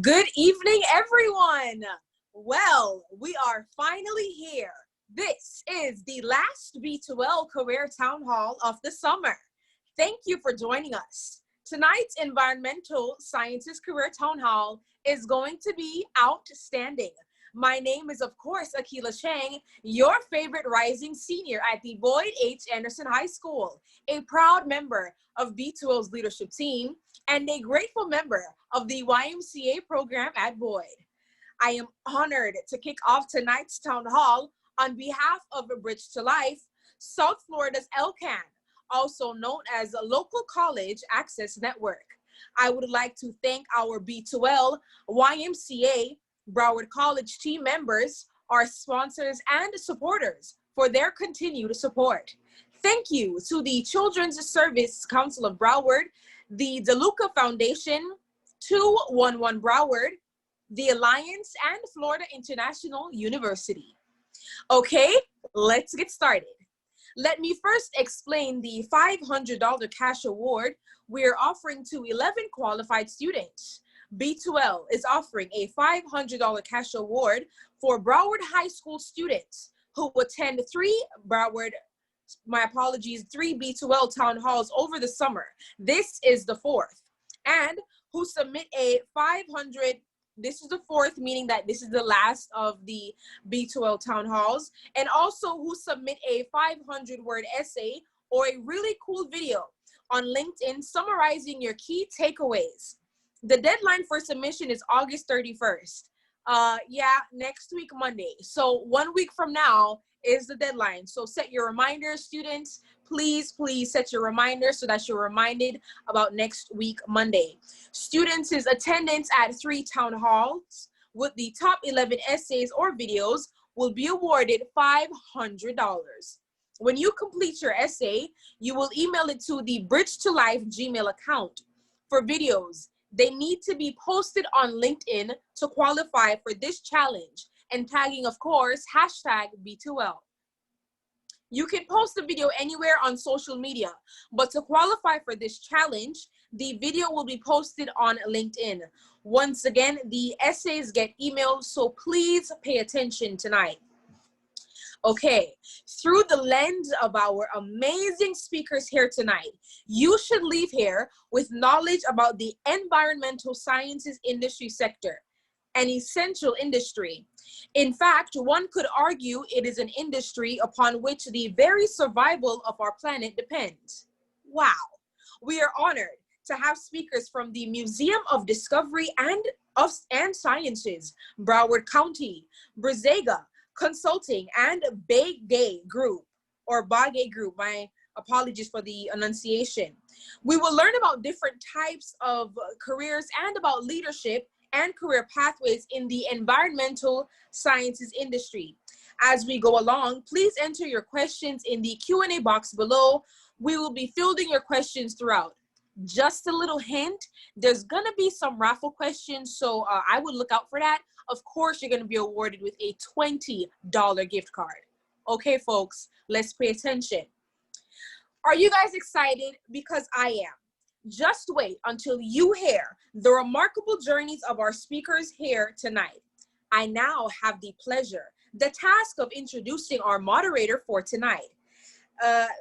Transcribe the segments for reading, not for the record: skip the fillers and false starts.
Good evening, everyone. Well, we are finally here. This is the last B2L Career Town Hall of the summer. Thank you for joining us. Tonight's Environmental Sciences Career Town Hall is going to be outstanding. My name is, of course, Akila Chang, your favorite rising senior at the Boyd H. Anderson High School, a proud member of B2L's leadership team, and a grateful member of the YMCA program at Boyd. I am honored to kick off tonight's town hall on behalf of Bridge to Life, South Florida's LCAN, also known as Local College Access Network. I would like to thank our B2L, YMCA, Broward College team members, our sponsors, and supporters for their continued support. Thank you to the Children's Service Council of Broward, the DeLuca Foundation, 211 Broward, the Alliance, and Florida International University. Okay, let's get started. Let me first explain the $500 cash award we're offering to 11 qualified students. B2L is offering a $500 cash award for Broward High School students who attend three B2L town halls over the summer. This is the fourth. And who submit a 500, this is the fourth, meaning that this is the last of the B2L town halls, and also who submit a 500-word essay or a really cool video on LinkedIn summarizing your key takeaways. The deadline for submission is August 31st. Next week, Monday. So 1 week from now is the deadline. So set your reminders, students. Please set your reminders so that you're reminded about next week, Monday. Students' attendance at 3 town halls with the top 11 essays or videos will be awarded $500. When you complete your essay, you will email it to the Bridge to Life Gmail account. For videos, they need to be posted on LinkedIn to qualify for this challenge, and tagging, of course, hashtag B2L. You can post the video anywhere on social media, but to qualify for this challenge, the video will be posted on LinkedIn. Once again, the essays get emailed, so please pay attention tonight. Okay, through the lens of our amazing speakers here tonight, you should leave here with knowledge about the environmental sciences industry sector, an essential industry. In fact, one could argue it is an industry upon which the very survival of our planet depends. Wow, we are honored to have speakers from the Museum of Discovery and Sciences, Broward County, Brizega Consulting, and BAGUÉ Group, or BAGUÉ Group. My apologies for the enunciation. We will learn about different types of careers and about leadership and career pathways in the environmental sciences industry. As we go along, please enter your questions in the Q&A box below. We will be fielding your questions throughout. Just a little hint, there's gonna be some raffle questions, so I would look out for that. Of course, you're gonna be awarded with a $20 gift card. Okay, folks, let's pay attention. Are you guys excited? Because I am. Just wait until you hear the remarkable journeys of our speakers here tonight. I now have the pleasure, the task of introducing our moderator for tonight,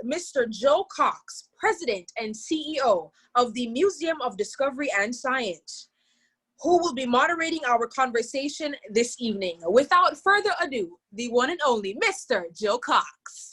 Mr. Joe Cox, President and CEO of the Museum of Discovery and Science, who will be moderating our conversation this evening. Without further ado, the one and only Mr. Joe Cox.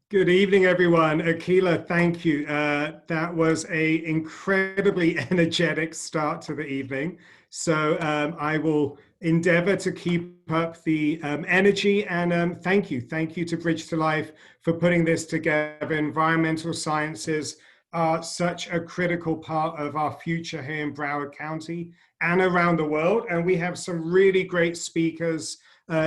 Good evening, everyone. Akila, thank you. That was an incredibly energetic start to the evening. So I will endeavor to keep up the energy, and thank you. Thank you to Bridge to Life for putting this together. Environmental sciences are such a critical part of our future here in Broward County and around the world. And we have some really great speakers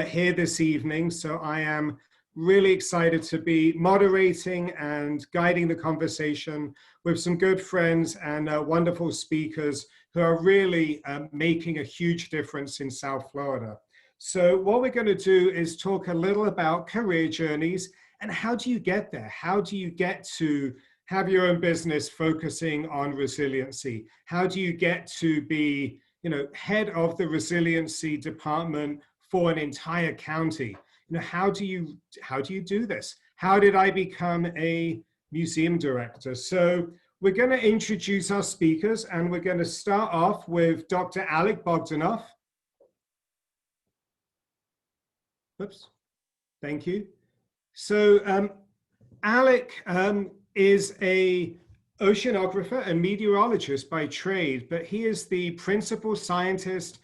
here this evening. So I am really excited to be moderating and guiding the conversation with some good friends and wonderful speakers who are really making a huge difference in South Florida. So what we're going to do is talk a little about career journeys and how do you get there? How do you get to have your own business focusing on resiliency? How do you get to be, head of the resiliency department for an entire county? How do you do this? How did I become a museum director? So we're going to introduce our speakers, and we're going to start off with Dr. Alec Bogdanoff. Oops, thank you. So Alec is a oceanographer and meteorologist by trade, but he is the principal scientist,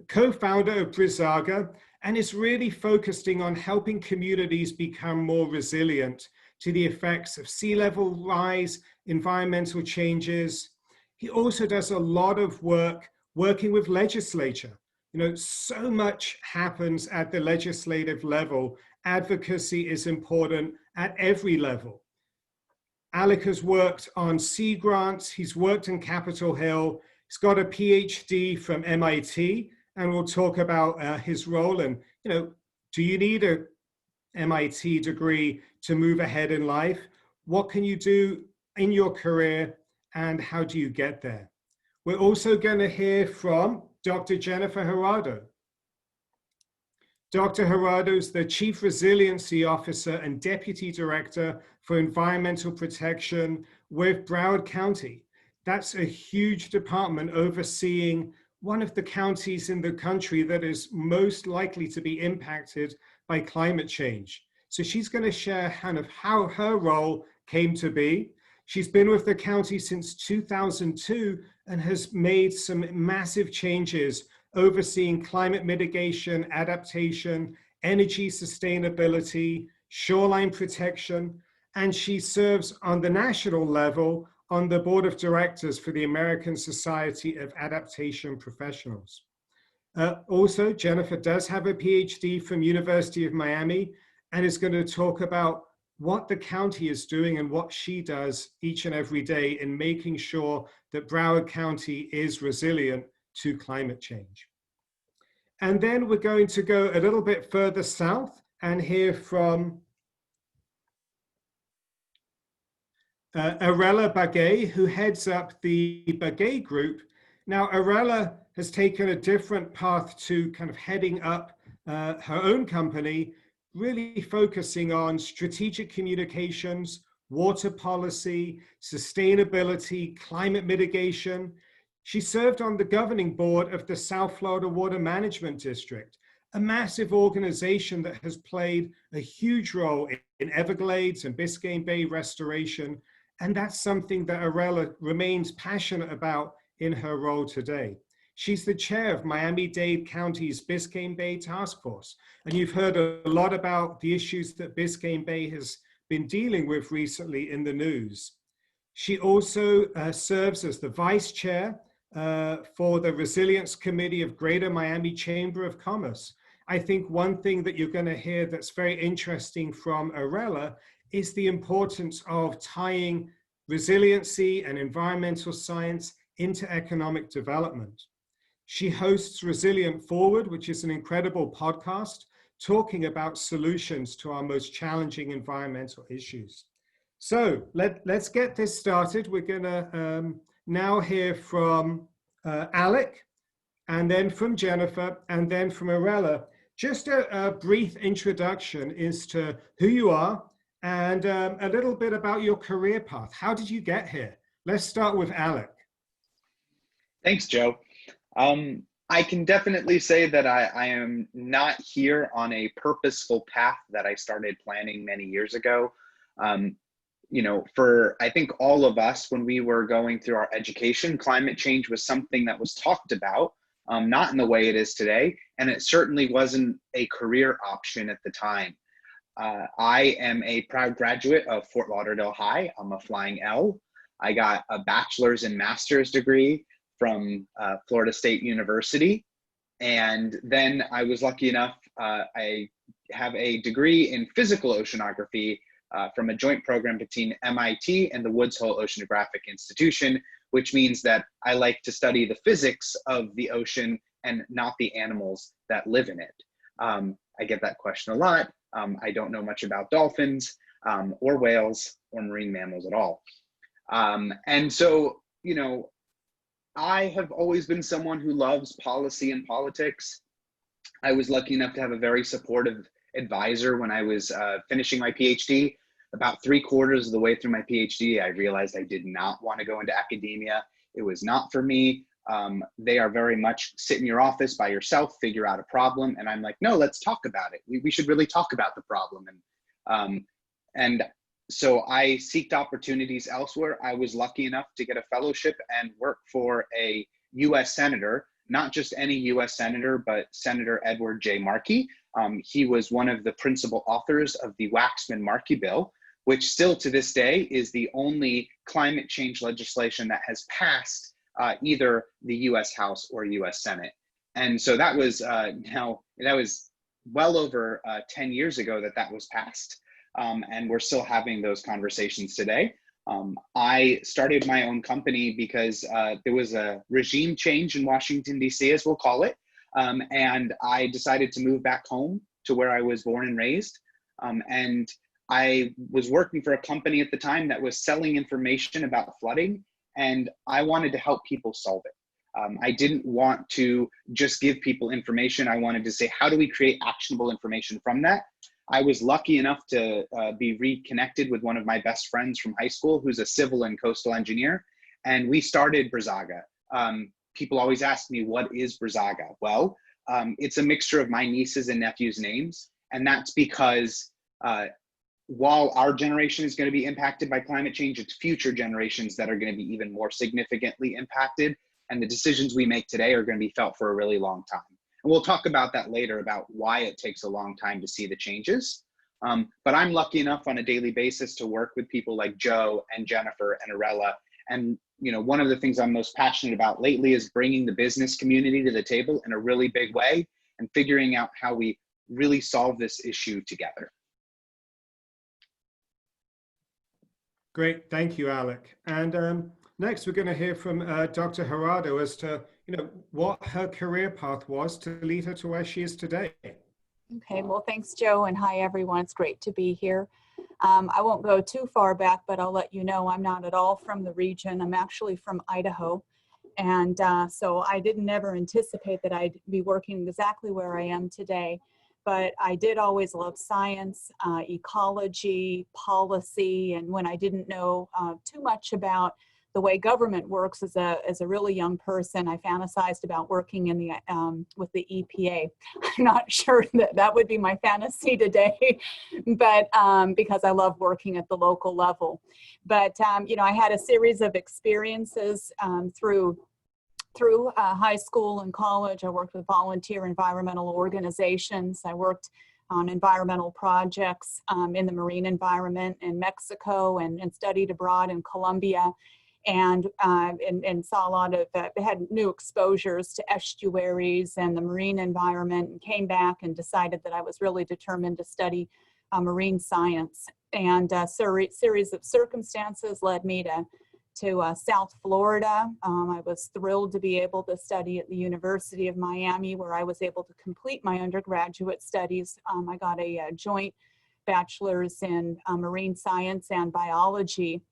co-founder of Brizaga, and is really focusing on helping communities become more resilient to the effects of sea level rise, environmental changes. He also does a lot of work working with legislature. So much happens at the legislative level. Advocacy is important at every level. Alec has worked on sea grants. He's worked in Capitol Hill. He's got a PhD from MIT, and we'll talk about his role. And, do you need a MIT degree to move ahead in life? What can you do in your career, and how do you get there? We're also going to hear from Dr. Jennifer Jurado. Dr. Jurado is the Chief Resiliency Officer and Deputy Director for Environmental Protection with Broward County. That's a huge department overseeing one of the counties in the country that is most likely to be impacted by climate change. So she's going to share kind of how her role came to be. She's been with the county since 2002 and has made some massive changes overseeing climate mitigation, adaptation, energy sustainability, shoreline protection, and she serves on the national level on the board of directors for the American Society of Adaptation Professionals. Also, Jennifer does have a PhD from University of Miami and is going to talk about what the county is doing and what she does each and every day in making sure that Broward County is resilient to climate change. And then we're going to go a little bit further south and hear from Irela Bague, who heads up the BAGUÉ group. Now, Irela has taken a different path to kind of heading up her own company, really focusing on strategic communications, water policy, sustainability, climate mitigation. She served on the governing board of the South Florida Water Management District, a massive organization that has played a huge role in Everglades and Biscayne Bay restoration. And that's something that Irela remains passionate about in her role today. She's the chair of Miami-Dade County's Biscayne Bay Task Force. And you've heard a lot about the issues that Biscayne Bay has been dealing with recently in the news. She also serves as the vice chair for the Resilience Committee of Greater Miami Chamber of Commerce. I think one thing that you're going to hear that's very interesting from Irela is the importance of tying resiliency and environmental science into economic development. She hosts Resilient Forward, which is an incredible podcast talking about solutions to our most challenging environmental issues. So let's get this started. We're going to now hear from Alec, and then from Jennifer, and then from Irela. Just a brief introduction as to who you are and a little bit about your career path. How did you get here? Let's start with Alec. Thanks, Joe. I can definitely say that I am not here on a purposeful path that I started planning many years ago. For I think all of us, when we were going through our education, climate change was something that was talked about, not in the way it is today, and it certainly wasn't a career option at the time. I am a proud graduate of Fort Lauderdale High. I'm a flying L. I got a bachelor's and master's degree from Florida State University. And then I was lucky enough, I have a degree in physical oceanography from a joint program between MIT and the Woods Hole Oceanographic Institution, which means that I like to study the physics of the ocean and not the animals that live in it. I get that question a lot. I don't know much about dolphins or whales or marine mammals at all. And so, you know, I have always been someone who loves policy and politics. I was lucky enough to have a very supportive advisor when I was finishing my PhD. About 3/4 of the way through my PhD, I realized I did not want to go into academia. It was not for me. They are very much sit in your office by yourself, figure out a problem. And I'm like, no, let's talk about it. We should really talk about the problem. And so I seeked opportunities elsewhere. I was lucky enough to get a fellowship and work for a US Senator, not just any US Senator, but Senator Edward J. Markey. He was one of the principal authors of the Waxman-Markey bill, which still to this day is the only climate change legislation that has passed either the US House or US Senate. And so that was that was well over 10 years ago that was passed. And we're still having those conversations today. I started my own company because there was a regime change in Washington, D.C., as we'll call it. And I decided to move back home to where I was born and raised. And I was working for a company at the time that was selling information about flooding, and I wanted to help people solve it. I didn't want to just give people information. I wanted to say, how do we create actionable information from that? I was lucky enough to be reconnected with one of my best friends from high school, who's a civil and coastal engineer, and we started Brazaga. People always ask me, what is Brazaga? Well, it's a mixture of my nieces and nephews' names, and that's because while our generation is going to be impacted by climate change, it's future generations that are going to be even more significantly impacted, and the decisions we make today are going to be felt for a really long time. And we'll talk about that later, about why it takes a long time to see the changes. But I'm lucky enough on a daily basis to work with people like Joe and Jennifer and Irela. And you know, one of the things I'm most passionate about lately is bringing the business community to the table in a really big way and figuring out how we really solve this issue together. Great, thank you, Alec. And next, we're going to hear from Dr. Jurado as to what her career path was to lead her to where she is today. Okay, well, thanks, Joe, and hi, everyone. It's great to be here. I won't go too far back, but I'll let you know I'm not at all from the region. I'm actually from Idaho. And so I didn't ever anticipate that I'd be working exactly where I am today. But I did always love science, ecology, policy, and when I didn't know too much about the way government works as a really young person, I fantasized about working in the with the EPA. I'm not sure that would be my fantasy today, but because I love working at the local level. But I had a series of experiences through high school and college. I worked with volunteer environmental organizations. I worked on environmental projects in the marine environment in Mexico and studied abroad in Colombia. And saw a lot of, had new exposures to estuaries and the marine environment, and came back and decided that I was really determined to study marine science. And a series of circumstances led me to South Florida. I was thrilled to be able to study at the University of Miami, where I was able to complete my undergraduate studies. I got a joint bachelor's in marine science and biology.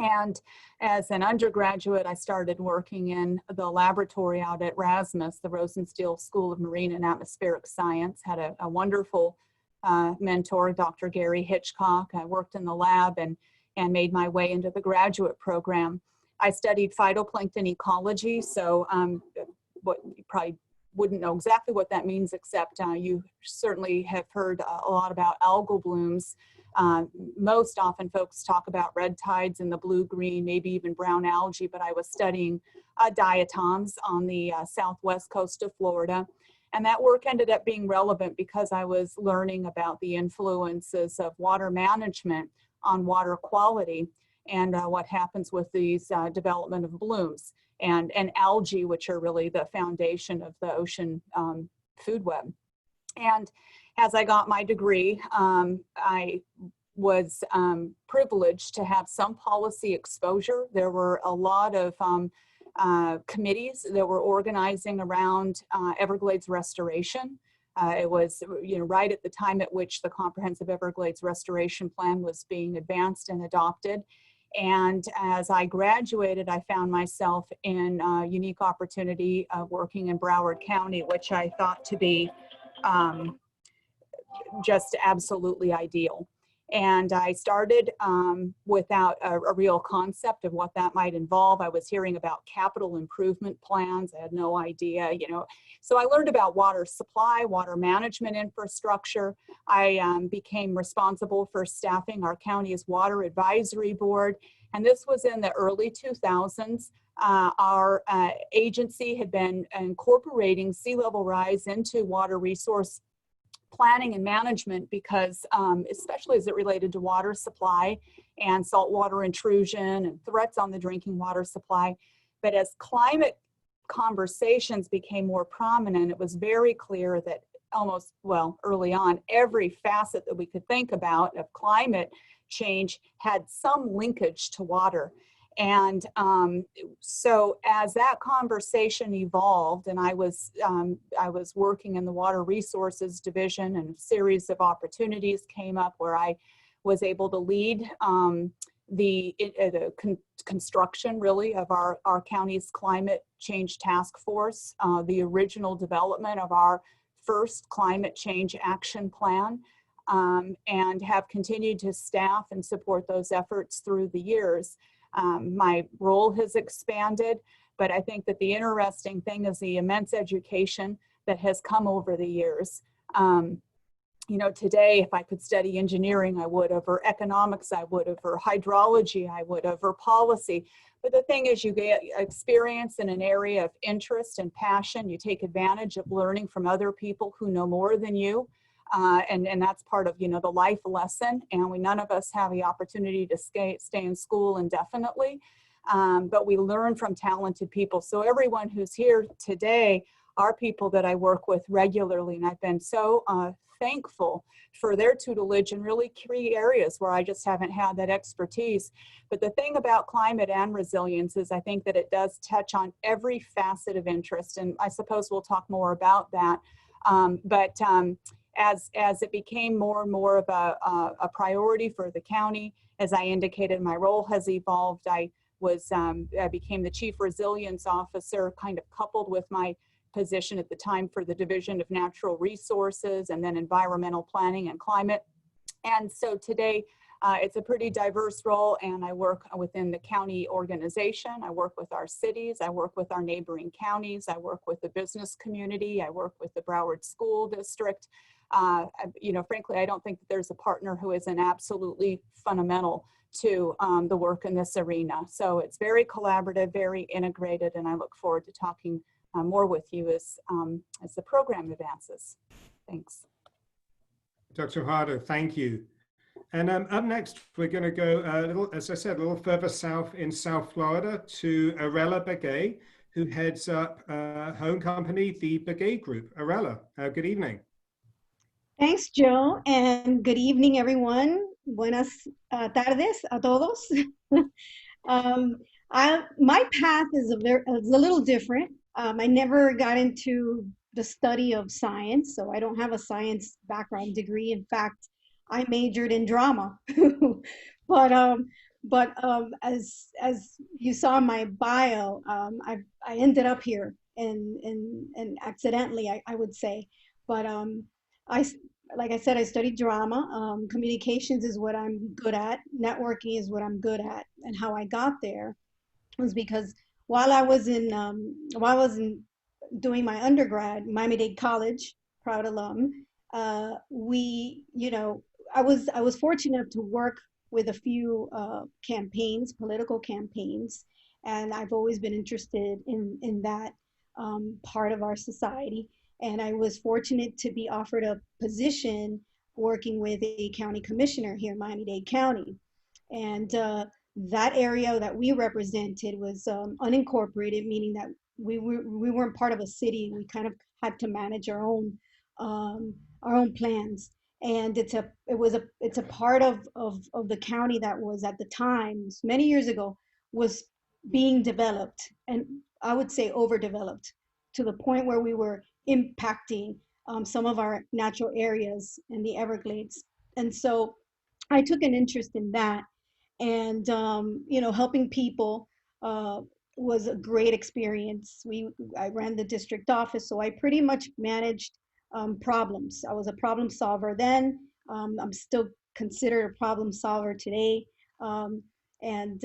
And as an undergraduate, I started working in the laboratory out at RASMUS, the Rosenstiel School of Marine and Atmospheric Science. Had a wonderful mentor, Dr. Gary Hitchcock. I worked in the lab and made my way into the graduate program. I studied phytoplankton ecology, so what you probably wouldn't know exactly what that means, except you certainly have heard a lot about algal blooms. Most often folks talk about red tides in the blue-green, maybe even brown algae, but I was studying diatoms on the southwest coast of Florida. And that work ended up being relevant because I was learning about the influences of water management on water quality and what happens with these development of blooms and algae, which are really the foundation of the ocean food web. And as I got my degree, I was privileged to have some policy exposure. There were a lot of committees that were organizing around Everglades restoration. It was right at the time at which the Comprehensive Everglades Restoration Plan was being advanced and adopted. And as I graduated, I found myself in a unique opportunity of working in Broward County, which I thought to be just absolutely ideal. And I started without a real concept of what that might involve. I was hearing about capital improvement plans. I had no idea, you know. So I learned about water supply, water management infrastructure. I became responsible for staffing our county's water advisory board. And this was in the early 2000s. Our agency had been incorporating sea level rise into water resource planning and management because especially as it related to water supply and saltwater intrusion and threats on the drinking water supply. But as climate conversations became more prominent, it was very clear that almost, well, early on, every facet that we could think about of climate change had some linkage to water. And so as that conversation evolved, and I was working in the Water Resources Division, and a series of opportunities came up where I was able to lead the construction, really, of our county's climate change task force, the original development of our first climate change action plan, and have continued to staff and support those efforts through the years. My role has expanded, but I think that the interesting thing is the immense education that has come over the years. You know, today, if I could study engineering, I would have, or economics, I would have, or hydrology, I would have, or policy. But the thing is, you get experience in an area of interest and passion. You take advantage of learning from other people who know more than you. And that's part of, you know, the life lesson. And none of us have the opportunity to stay in school indefinitely, but we learn from talented people. So everyone who's here today are people that I work with regularly, and I've been so thankful for their tutelage in really key areas where I just haven't had that expertise. But the thing about climate and resilience is I think that it does touch on every facet of interest, and I suppose we'll talk more about that. As it became more and more of a priority for the county, as I indicated, my role has evolved. I became the Chief Resilience Officer, kind of coupled with my position at the time for the Division of Natural Resources and then Environmental Planning and Climate. And so today, it's a pretty diverse role, and I work within the county organization. I work with our cities. I work with our neighboring counties. I work with the business community. I work with the Broward School District. You know, frankly, I don't think that there's a partner who isn't absolutely fundamental to the work in this arena. So it's very collaborative, very integrated, and I look forward to talking more with you as the program advances. Thanks. Dr. Jurado, thank you. And up next, we're going to go a little, as I said, a little further south in South Florida to Irela Bague, who heads up home company, the BAGUÉ Group. Irela, good evening. Thanks, Joe, and good evening, everyone. Buenas tardes a todos. My path is a little different. I never got into the study of science, so I don't have a science background degree. In fact, I majored in drama. but as you saw in my bio, I ended up here and accidentally, I would say. But like I said, I studied drama. Communications is what I'm good at. Networking is what I'm good at. And how I got there was because while I was doing my undergrad, Miami-Dade College, proud alum, I was fortunate enough to work with a few campaigns, political campaigns, and I've always been interested in that part of our society. And I was fortunate to be offered a position working with a county commissioner here in Miami-Dade County. And that area that we represented was unincorporated, meaning that we weren't part of a city. We kind of had to manage our own plans. And it's a part of the county that was at the time, many years ago, was being developed, and I would say overdeveloped, to the point where we were impacting some of our natural areas in the Everglades. And so I took an interest in that. and you know, helping people was a great experience. I ran the district office, so I pretty much managed problems. I was a problem solver then. I'm still considered a problem solver today. Um, and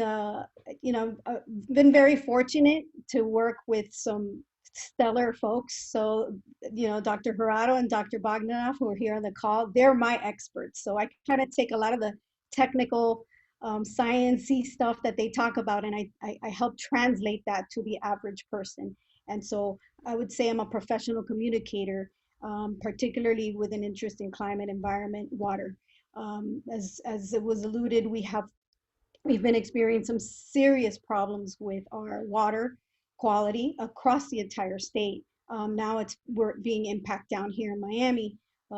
you know, I've been very fortunate to work with some stellar folks. So, you know, Dr. Jurado and Dr. Bogdanoff, who are here on the call, they're my experts. So I kind of take a lot of the technical sciencey stuff that they talk about, and I help translate that to the average person. And so I would say I'm a professional communicator, particularly with an interest in climate, environment, water. As it was alluded, we've been experiencing some serious problems with our water quality across the entire state. Now we're being impacted down here in Miami.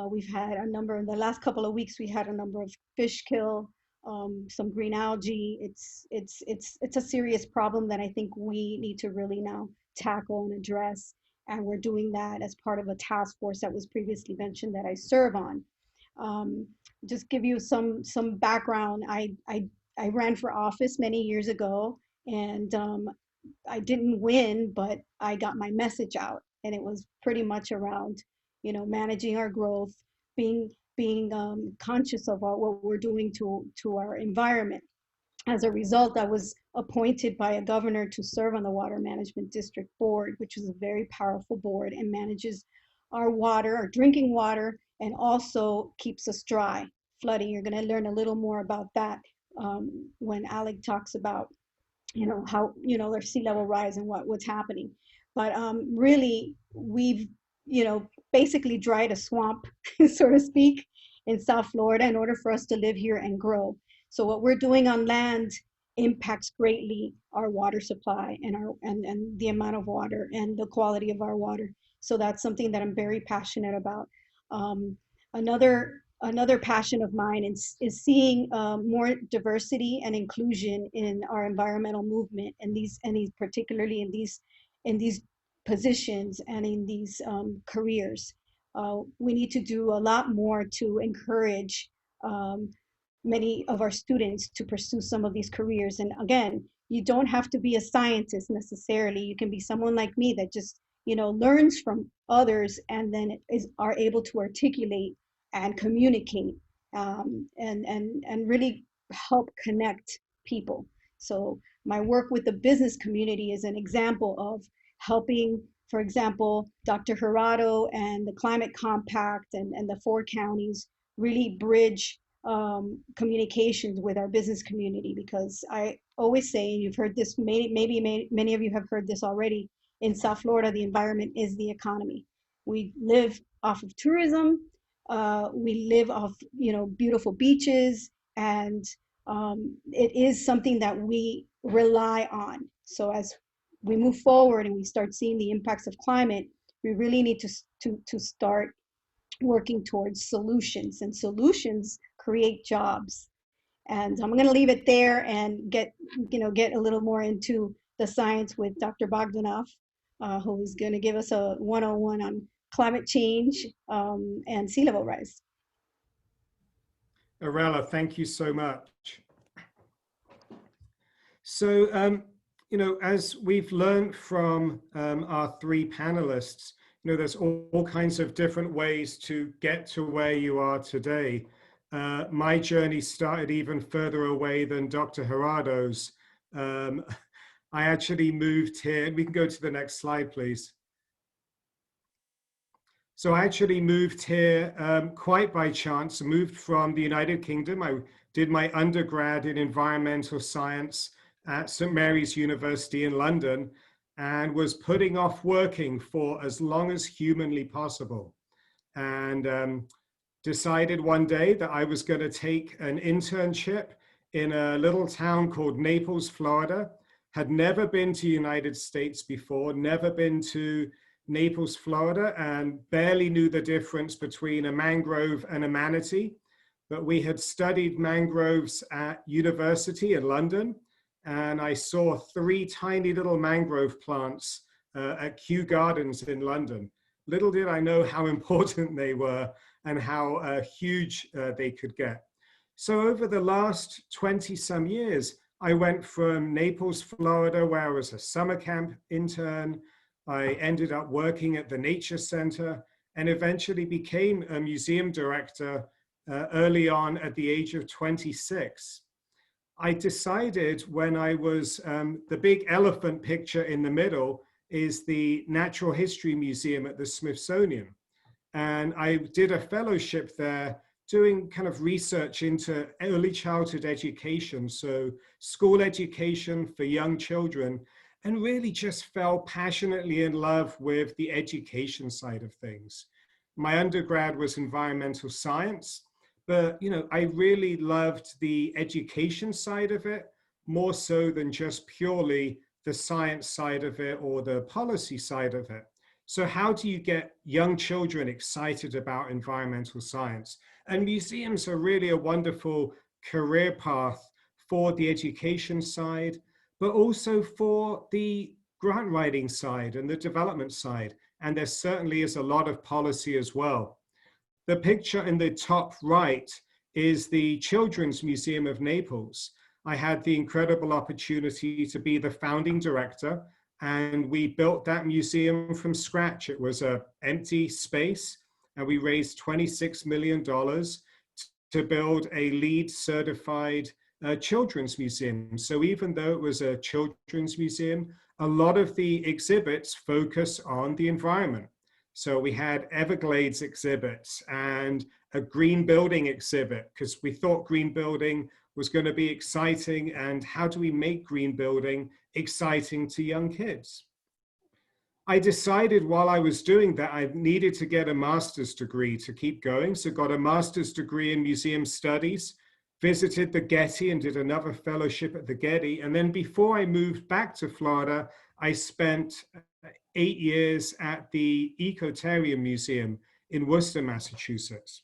We've had a number in the last couple of weeks. We had a number of fish kill, some green algae. It's a serious problem that I think we need to really now tackle and address. And we're doing that as part of a task force that was previously mentioned that I serve on. Just give you some background. I ran for office many years ago, and I didn't win, but I got my message out, and it was pretty much around, you know, managing our growth, being conscious of what we're doing to our environment. As a result, I was appointed by a governor to serve on the Water Management District Board, which is a very powerful board and manages our water, our drinking water, and also keeps us dry. Flooding, you're going to learn a little more about that when Alec talks about, you know, how, you know, there's sea level rise and what's happening. But really, we've, you know, basically dried a swamp, so to speak, in South Florida in order for us to live here and grow. So what we're doing on land impacts greatly our water supply and the amount of water and the quality of our water. So that's something that I'm very passionate about. Another passion of mine is seeing more diversity and inclusion in our environmental movement, and these particularly in these positions and in these careers. We need to do a lot more to encourage many of our students to pursue some of these careers. And again, you don't have to be a scientist necessarily. You can be someone like me that just, you know, learns from others and then are able to articulate and communicate and really help connect people. So my work with the business community is an example of helping, for example, Dr. Jurado and the Climate Compact and the 4 counties really bridge communications with our business community, because I always say, and you've heard this, maybe many of you have heard this already, in South Florida, the environment is the economy. We live off of tourism. We live off, you know, beautiful beaches, and it is something that we rely on. So as we move forward and we start seeing the impacts of climate, we really need to start working towards solutions, and solutions create jobs. And I'm going to leave it there and get a little more into the science with Dr. Bogdanoff, who is going to give us a 101 on climate change and sea level rise. Irela, thank you so much. So, you know, as we've learned from our 3 panelists, you know, there's all kinds of different ways to get to where you are today. My journey started even further away than Dr. Jurado's. I actually moved here. We can go to the next slide, please. So I actually moved here quite by chance. I moved from the United Kingdom. I did my undergrad in environmental science at St. Mary's University in London, and was putting off working for as long as humanly possible. And decided one day that I was going to take an internship in a little town called Naples, Florida. Had never been to the United States before, never been to Naples, Florida, and barely knew the difference between a mangrove and a manatee. But we had studied mangroves at university in London, and I saw 3 tiny little mangrove plants at Kew Gardens in London. Little did I know how important they were and how huge they could get. So over the last 20 some years, I went from Naples, Florida, where I was a summer camp intern. I ended up working at the Nature Center and eventually became a museum director early on at the age of 26. I decided when I was, the big elephant picture in the middle is the Natural History Museum at the Smithsonian. And I did a fellowship there doing kind of research into early childhood education, so school education for young children, and really just fell passionately in love with the education side of things. My undergrad was environmental science, but I really loved the education side of it more so than just purely the science side of it or the policy side of it. So how do you get young children excited about environmental science? And museums are really a wonderful career path for the education side, but also for the grant writing side and the development side. And there certainly is a lot of policy as well. The picture in the top right is the Children's Museum of Naples. I had the incredible opportunity to be the founding director, and we built that museum from scratch. It was an empty space, and we raised $26 million to build a LEED certified children's museum. So even though it was a children's museum, a lot of the exhibits focus on the environment. So we had Everglades exhibits and a green building exhibit, because we thought green building was going to be exciting, and how do we make green building exciting to young kids? I decided while I was doing that, I needed to get a master's degree to keep going. So got a master's degree in museum studies, visited the Getty and did another fellowship at the Getty. And then before I moved back to Florida, I spent 8 years at the Ecotarium Museum in Worcester, Massachusetts.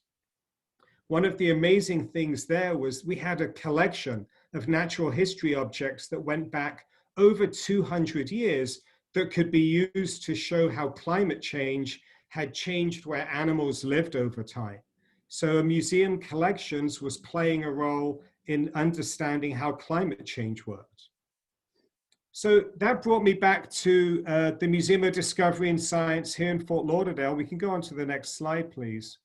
One of the amazing things there was we had a collection of natural history objects that went back over 200 years that could be used to show how climate change had changed where animals lived over time. So a museum collections was playing a role in understanding how climate change worked. So that brought me back to the Museum of Discovery and Science here in Fort Lauderdale. We can go on to the next slide, please.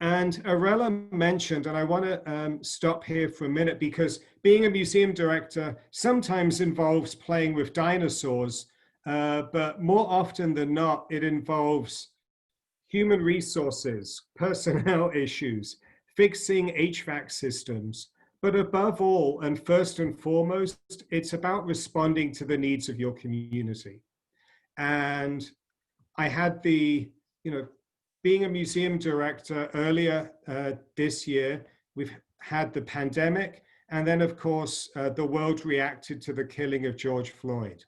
And Irela mentioned, and I want to stop here for a minute, because being a museum director sometimes involves playing with dinosaurs, but more often than not, it involves human resources, personnel issues, fixing HVAC systems. But above all, and first and foremost, it's about responding to the needs of your community. And I had the, being a museum director earlier this year, we've had the pandemic, and then of course, the world reacted to the killing of George Floyd.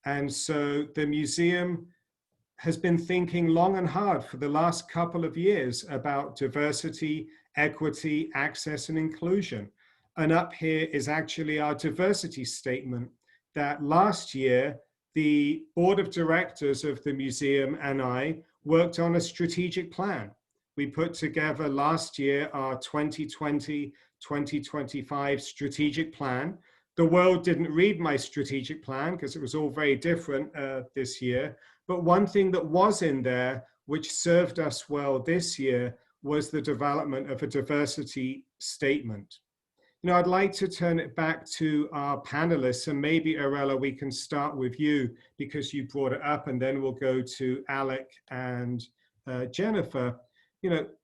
And so the museum has been thinking long and hard for the last couple of years about diversity, equity, access, and inclusion. And up here is actually our diversity statement that last year, the board of directors of the museum and I worked on a strategic plan. We put together last year our 2020-2025 strategic plan. The world didn't read my strategic plan because it was all very different this year. But one thing that was in there, which served us well this year, was the development of a diversity statement. I'd like to turn it back to our panelists, and maybe Irela, we can start with you because you brought it up, and then we'll go to Alec and Jennifer.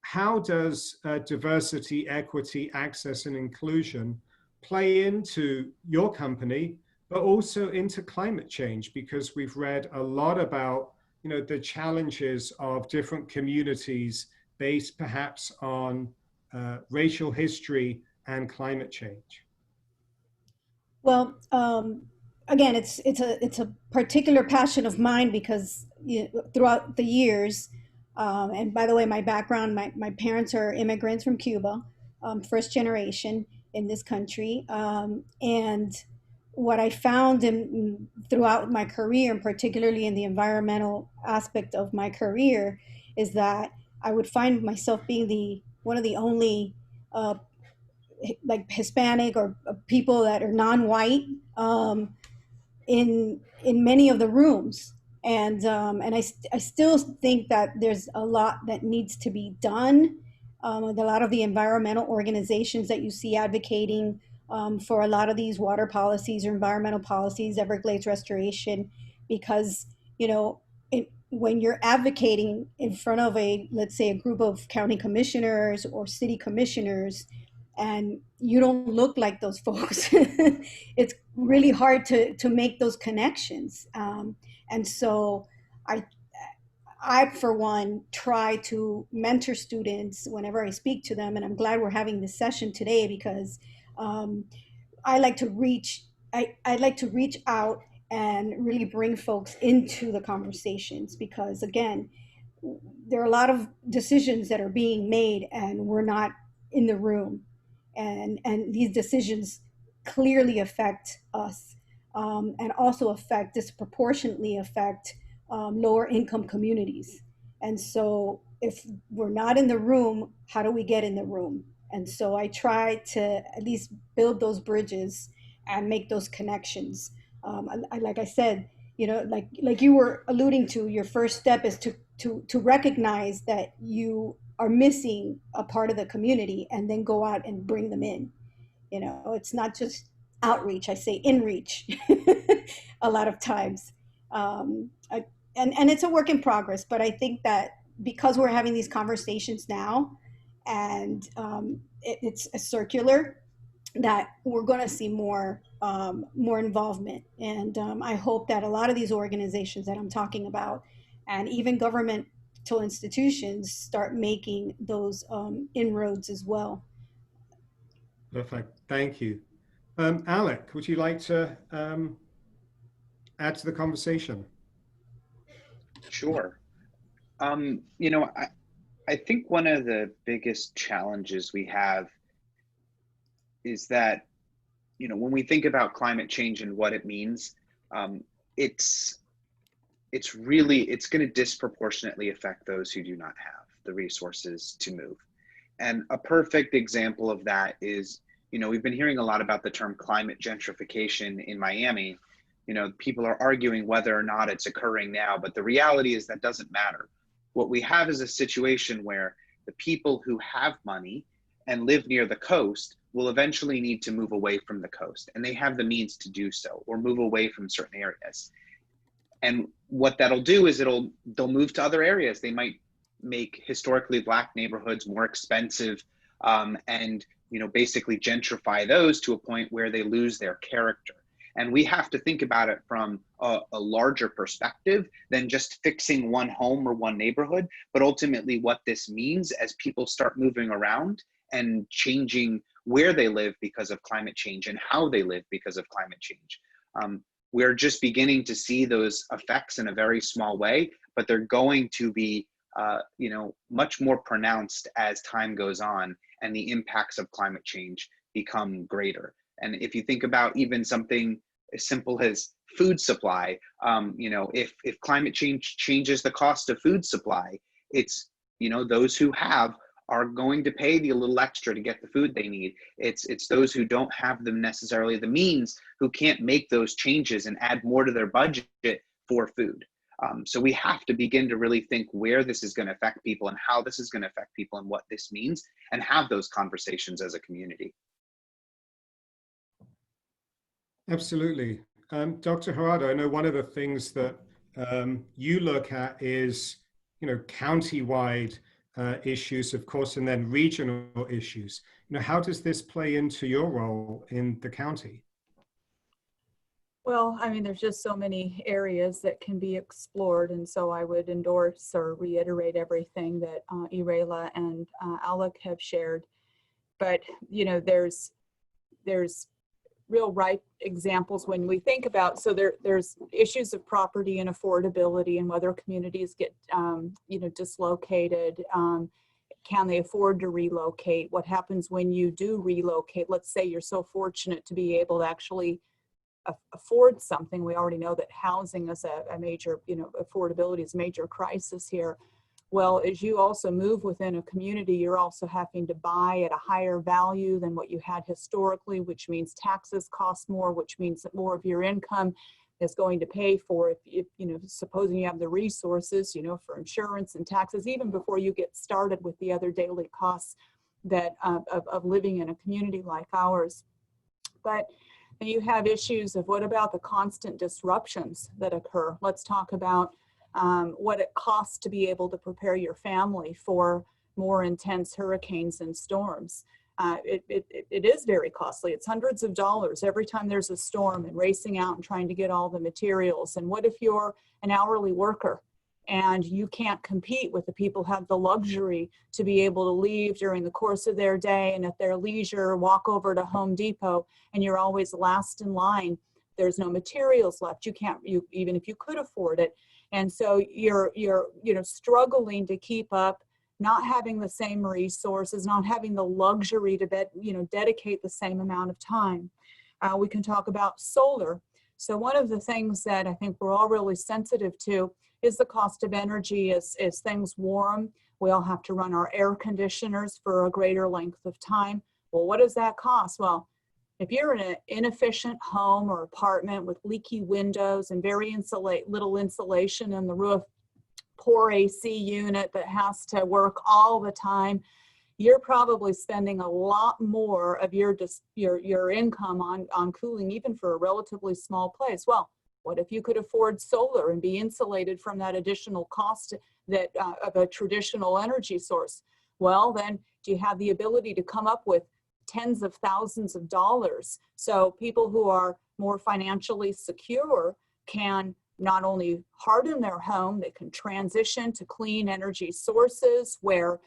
How does diversity, equity, access, and inclusion play into your company, but also into climate change? Because we've read a lot about, the challenges of different communities based perhaps on racial history and climate change. Well, again, it's a particular passion of mine because throughout the years, and by the way, my background, my parents are immigrants from Cuba, first generation in this country, and what I found throughout my career, and particularly in the environmental aspect of my career, is that I would find myself being one of the only like Hispanic or people that are non-white in many of the rooms, and I still think that there's a lot that needs to be done. A lot of the environmental organizations that you see advocating for a lot of these water policies or environmental policies, Everglades restoration, because you know when you're advocating in front of let's say a group of county commissioners or city commissioners, and you don't look like those folks, it's really hard to make those connections. And so I, for one, try to mentor students whenever I speak to them. And I'm glad we're having this session today because I like to I'd like to reach out and really bring folks into the conversations because, again, there are a lot of decisions that are being made and we're not in the room. And these decisions clearly affect us and also disproportionately affect lower income communities. And so if we're not in the room, how do we get in the room? And so I try to at least build those bridges and make those connections. Like I said, you know, like you were alluding to, your first step is to recognize that you are missing a part of the community and then go out and bring them in. You know, it's not just outreach, I say in reach a lot of times. And it's a work in progress, but I think that because we're having these conversations now and it's a circular, that we're going to see more involvement. And I hope that a lot of these organizations that I'm talking about and even governmental institutions start making those inroads as well. Perfect. Thank you. Alec, would you like to add to the conversation? Sure. You know, I think one of the biggest challenges we have is that, you know, when we think about climate change and what it means, it's going to disproportionately affect those who do not have the resources to move. And a perfect example of that is, you know, we've been hearing a lot about the term climate gentrification in Miami. You know, people are arguing whether or not it's occurring now, but the reality is that doesn't matter. What we have is a situation where the people who have money and live near the coast will eventually need to move away from the coast, and they have the means to do so, or move away from certain areas. And what that'll do is they'll move to other areas. They might make historically Black neighborhoods more expensive, and, you know, basically gentrify those to a point where they lose their character. And we have to think about it from a larger perspective than just fixing one home or one neighborhood, but ultimately what this means as people start moving around and changing where they live because of climate change and how they live because of climate change. We're just beginning to see those effects in a very small way, but they're going to be you know, much more pronounced as time goes on and the impacts of climate change become greater. And if you think about even something as simple as food supply, you know, if climate change changes the cost of food supply, it's, you know, those who have are going to pay a little extra to get the food they need. It's those who don't have necessarily the means who can't make those changes and add more to their budget for food. So we have to begin to really think where this is going to affect people and how this is going to affect people and what this means, and have those conversations as a community. Absolutely. Dr. Jurado, I know one of the things that you look at is, you know, county-wide issues, of course, and then regional issues. You know, how does this play into your role in the county? Well, I mean, there's just so many areas that can be explored, and so I would endorse or reiterate everything that Irela and Alec have shared. But, you know, there's real ripe examples when we think about, so there's issues of property and affordability and whether communities get, you know, dislocated. Can they afford to relocate? What happens when you do relocate? Let's say you're so fortunate to be able to actually afford something. We already know that housing is a major, you know, affordability is a major crisis here. Well, as you also move within a community, you're also having to buy at a higher value than what you had historically, which means taxes cost more, which means that more of your income is going to pay for, if you know, supposing you have the resources, you know, for insurance and taxes, even before you get started with the other daily costs that of living in a community like ours. But you have issues of what about the constant disruptions that occur? Let's talk about what it costs to be able to prepare your family for more intense hurricanes and storms. It is very costly. It's hundreds of dollars every time there's a storm, and racing out and trying to get all the materials. And what if you're an hourly worker and you can't compete with the people who have the luxury to be able to leave during the course of their day and at their leisure walk over to Home Depot, and you're always last in line? There's no materials left. You can't, even if you could afford it. And so you're struggling to keep up, not having the same resources, not having the luxury to dedicate the same amount of time. We can talk about solar. So one of the things that I think we're all really sensitive to is the cost of energy. As things warm, we all have to run our air conditioners for a greater length of time. Well, what does that cost? Well, if you're in an inefficient home or apartment with leaky windows and very little insulation in the roof, poor AC unit that has to work all the time, you're probably spending a lot more of your income on cooling, even for a relatively small place. Well, what if you could afford solar and be insulated from that additional cost that of a traditional energy source? Well, then do you have the ability to come up with tens of thousands of dollars? So people who are more financially secure can not only harden their home, they can transition to clean energy sources where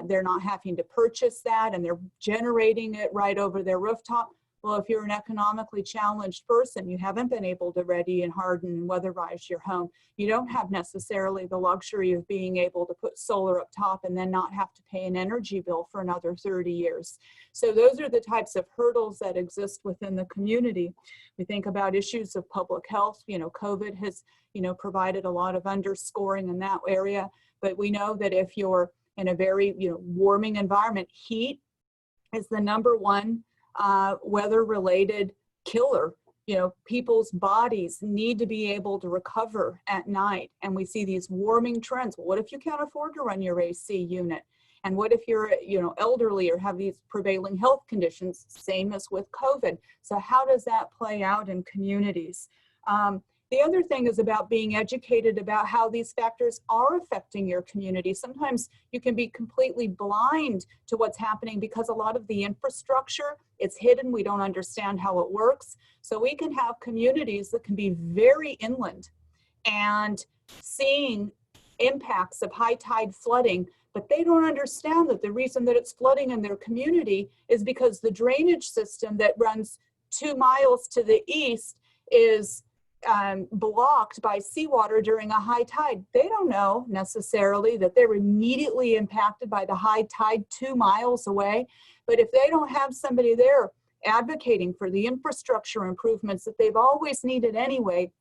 they're not having to purchase that and they're generating it right over their rooftop. Well, if you're an economically challenged person, you haven't been able to ready and harden and weatherize your home, you don't have necessarily the luxury of being able to put solar up top and then not have to pay an energy bill for another 30 years. So those are the types of hurdles that exist within the community. We think about issues of public health. You know, COVID has, provided a lot of underscoring in that area, but we know that if you're in a very, warming environment, heat is the #1 weather-related killer. People's bodies need to be able to recover at night, and we see these warming trends. Well, what if you can't afford to run your AC unit? And what if you're, elderly or have these prevailing health conditions? Same as with COVID. So how does that play out in communities? The other thing is about being educated about how these factors are affecting your community. Sometimes you can be completely blind to what's happening because a lot of the infrastructure, it's hidden. We don't understand how it works. So we can have communities that can be very inland and seeing impacts of high tide flooding, but they don't understand that the reason that it's flooding in their community is because the drainage system that runs 2 miles to the east is blocked by seawater during a high tide. They don't know necessarily that they're immediately impacted by the high tide 2 miles away. But if they don't have somebody there advocating for the infrastructure improvements that they've always needed anyway,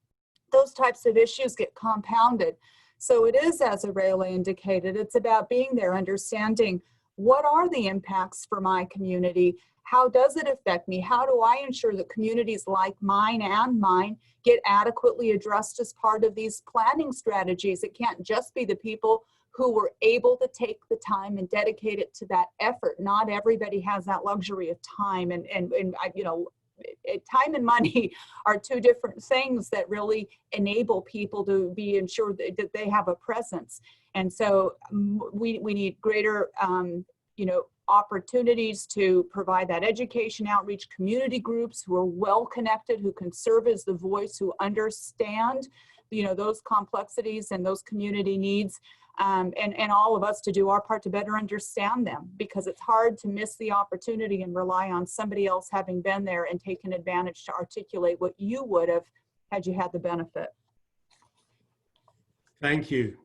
those types of issues get compounded. So it is, as Irela indicated, it's about being there, understanding what are the impacts for my community? How does it affect me? How do I ensure that communities like mine and mine get adequately addressed as part of these planning strategies? It can't just be the people who were able to take the time and dedicate it to that effort. Not everybody has that luxury of time, and time and money are two different things that really enable people to be ensured that they have a presence. And so we need greater, opportunities to provide that education, outreach, community groups who are well connected, who can serve as the voice, who understand, those complexities and those community needs, and all of us to do our part to better understand them, because it's hard to miss the opportunity and rely on somebody else having been there and taken advantage to articulate what you would have had you had the benefit. Thank you.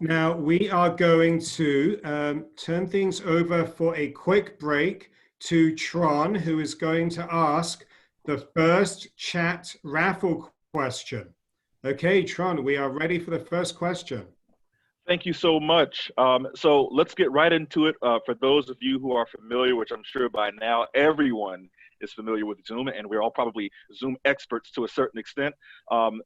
Now we are going to turn things over for a quick break to Tron, who is going to ask the first chat raffle question. Okay, Tron, we are ready for the first question. Thank you so much. So let's get right into it. For those of you who are familiar, which I'm sure by now everyone is familiar with Zoom, and we're all probably Zoom experts to a certain extent.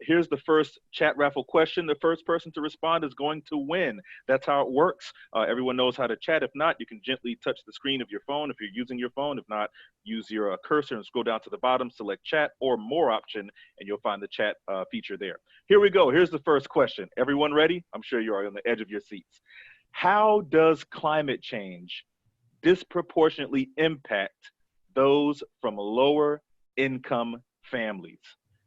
Here's the first chat raffle question. The first person to respond is going to win. That's how it works. Everyone knows how to chat. If not, you can gently touch the screen of your phone if you're using your phone. If not, use your cursor and scroll down to the bottom, select chat or more option, and you'll find the chat feature there. Here we go. Here's the first question. Everyone ready? I'm sure you are on the edge of your seats. How does climate change disproportionately impact those from lower income families?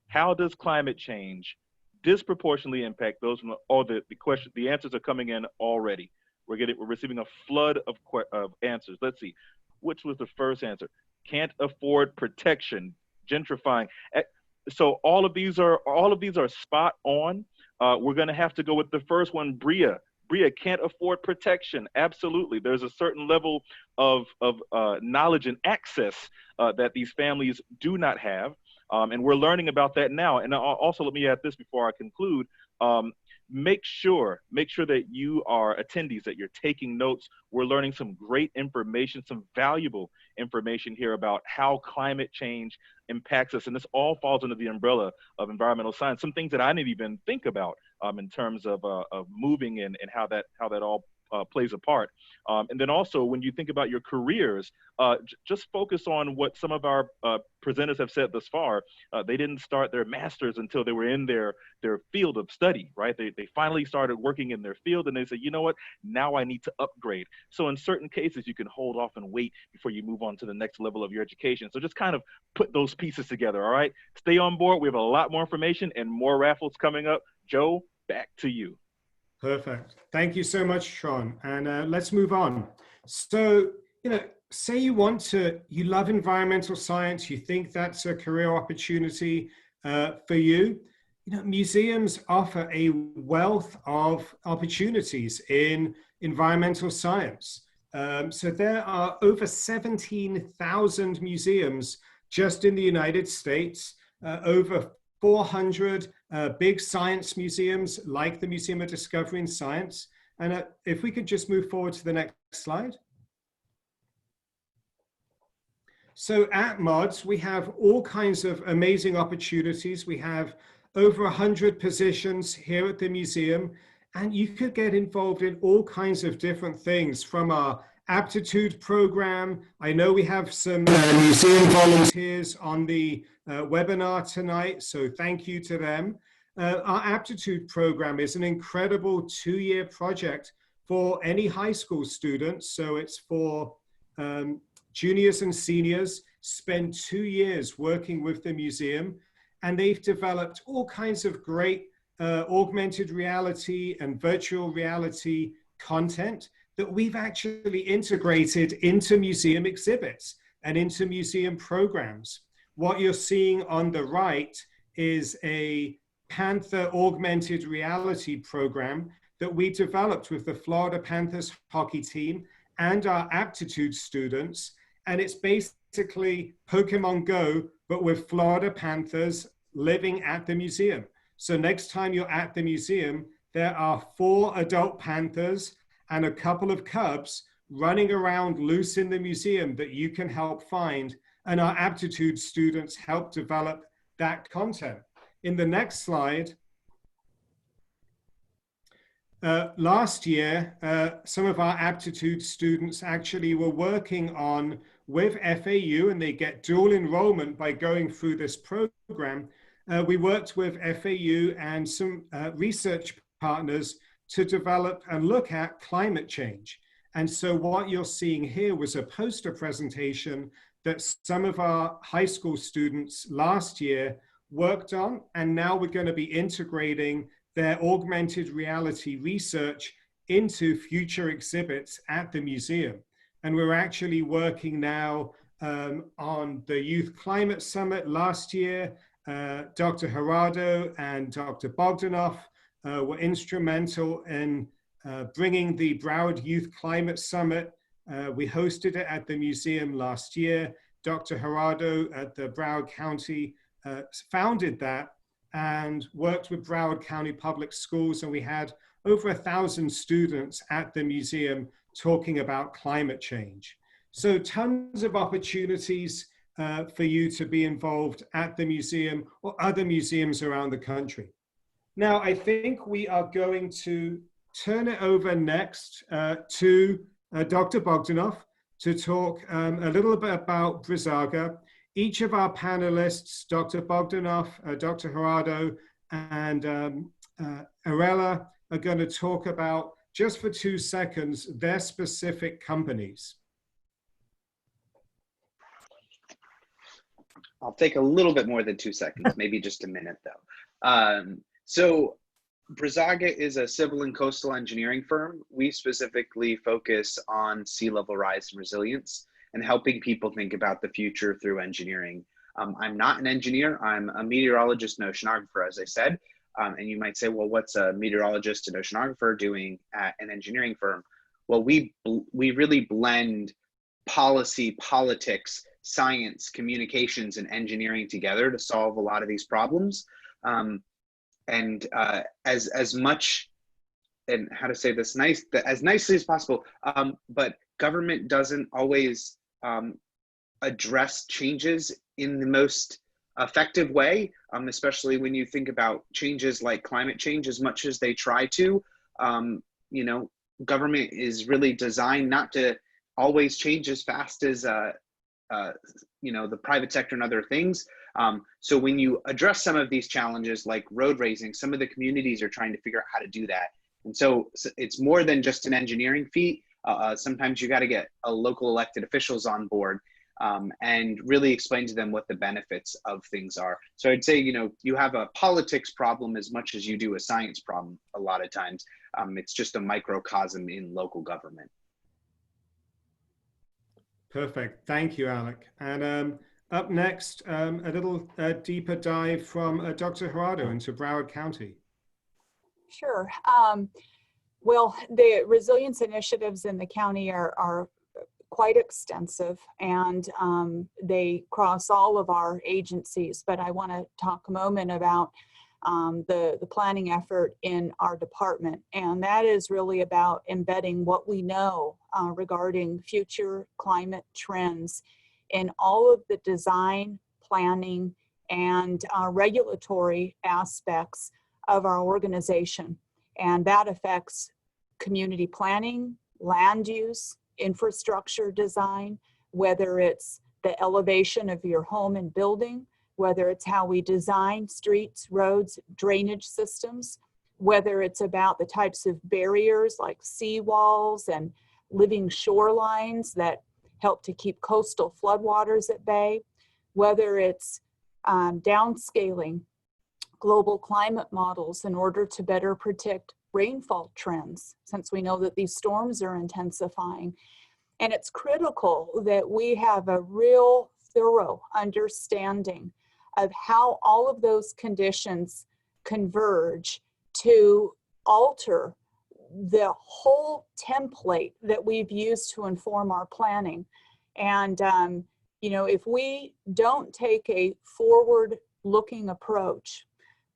How does climate change disproportionately impact those from the answers are coming in already. We're receiving a flood of answers. Let's see. Which was the first answer? Can't afford protection, gentrifying. So all of these are spot on. We're going to have to go with the first one, Bria. Bria, can't afford protection. Absolutely. There's a certain level of knowledge and access that these families do not have. And we're learning about that now. And also, let me add this before I conclude. Make sure that you are attendees, that you're taking notes. We're learning some great information, some valuable information here about how climate change impacts us. And this all falls under the umbrella of environmental science, some things that I didn't even think about in terms of moving and how that all plays a part. And then also, when you think about your careers, just focus on what some of our presenters have said thus far. They didn't start their master's until they were in their field of study, right? They finally started working in their field, and they said, you know what, now I need to upgrade. So in certain cases, you can hold off and wait before you move on to the next level of your education. So just kind of put those pieces together, all right? Stay on board. We have a lot more information and more raffles coming up. Joe, back to you. Perfect. Thank you so much, Tron. And let's move on. So, say you love environmental science, you think that's a career opportunity for you. Museums offer a wealth of opportunities in environmental science. So there are over 17,000 museums just in the United States, over 400 big science museums like the Museum of Discovery and Science. And if we could just move forward to the next slide. So at MODS, we have all kinds of amazing opportunities. We have over 100 positions here at the museum, and you could get involved in all kinds of different things from our aptitude program. I know we have some museum volunteers on the webinar tonight, so thank you to them. Our aptitude program is an incredible 2-year project for any high school students. So it's for juniors and seniors, spend 2 years working with the museum, and they've developed all kinds of great augmented reality and virtual reality content that we've actually integrated into museum exhibits and into museum programs. What you're seeing on the right is a Panther augmented reality program that we developed with the Florida Panthers hockey team and our aptitude students. And it's basically Pokemon Go, but with Florida Panthers living at the museum. So next time you're at the museum, there are 4 adult Panthers and a couple of cubs running around loose in the museum that you can help find. And our aptitude students help develop that content. In the next slide, last year, some of our aptitude students actually were working on with FAU, and they get dual enrollment by going through this program. We worked with FAU and some research partners to develop and look at climate change. And so what you're seeing here was a poster presentation that some of our high school students last year worked on, and now we're going to be integrating their augmented reality research into future exhibits at the museum. And we're actually working now on the Youth Climate Summit last year. Dr. Jurado and Dr. Bogdanoff were instrumental in bringing the Broward Youth Climate Summit. We hosted it at the museum last year. Dr. Jurado at the Broward County founded that and worked with Broward County Public Schools, and we had over 1,000 students at the museum talking about climate change. So tons of opportunities for you to be involved at the museum or other museums around the country. Now, I think we are going to turn it over next to Dr. Bogdanoff to talk a little bit about Brizzaga. Each of our panelists, Dr. Bogdanoff, Dr. Jurado, and Irela, are going to talk about, just for 2 seconds, their specific companies. I'll take a little bit more than 2 seconds, maybe just a minute though. So Brizzaga is a civil and coastal engineering firm. We specifically focus on sea level rise and resilience and helping people think about the future through engineering. I'm not an engineer, I'm a meteorologist and oceanographer, as I said. And you might say, well, what's a meteorologist and oceanographer doing at an engineering firm? Well, we really blend policy, politics, science, communications, and engineering together to solve a lot of these problems. As much, and how to say this as nicely as possible, but government doesn't always address changes in the most effective way, especially when you think about changes like climate change. As much as they try to, you know, government is really designed not to always change as fast as you know, the private sector and other things. So when you address some of these challenges like road raising, some of the communities are trying to figure out how to do that. And so it's more than just an engineering feat. Sometimes you got to get local elected officials on board and really explain to them what the benefits of things are. So I'd say, you know, you have a politics problem as much as you do a science problem a lot of times. It's just a microcosm in local government. Perfect. Thank you, Alec. And up next, a little deeper dive from Dr. Jurado into Broward County. Sure. Well, the resilience initiatives in the county are quite extensive, and they cross all of our agencies. But I want to talk a moment about the planning effort in our department, and that is really about embedding what we know regarding future climate trends in all of the design, planning, and regulatory aspects of our organization. And that affects community planning, land use, infrastructure design, whether it's the elevation of your home and building, whether it's how we design streets, roads, drainage systems, whether it's about the types of barriers like seawalls and living shorelines that help to keep coastal floodwaters at bay, whether it's downscaling global climate models in order to better predict rainfall trends, since we know that these storms are intensifying. And it's critical that we have a real thorough understanding of how all of those conditions converge to alter the whole template that we've used to inform our planning. And, you know, if we don't take a forward-looking approach,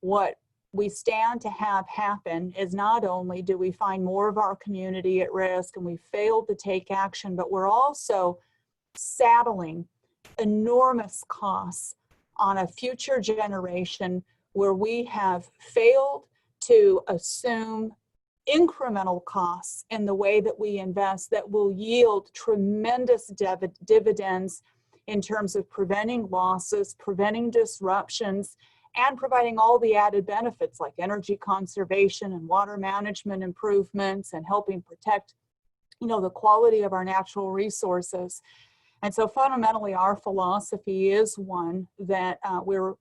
what we stand to have happen is not only do we find more of our community at risk and we failed to take action, but we're also saddling enormous costs on a future generation where we have failed to assume incremental costs in the way that we invest that will yield tremendous dividends in terms of preventing losses, preventing disruptions, and providing all the added benefits like energy conservation and water management improvements and helping protect, you know, the quality of our natural resources. And so fundamentally, our philosophy is one that we're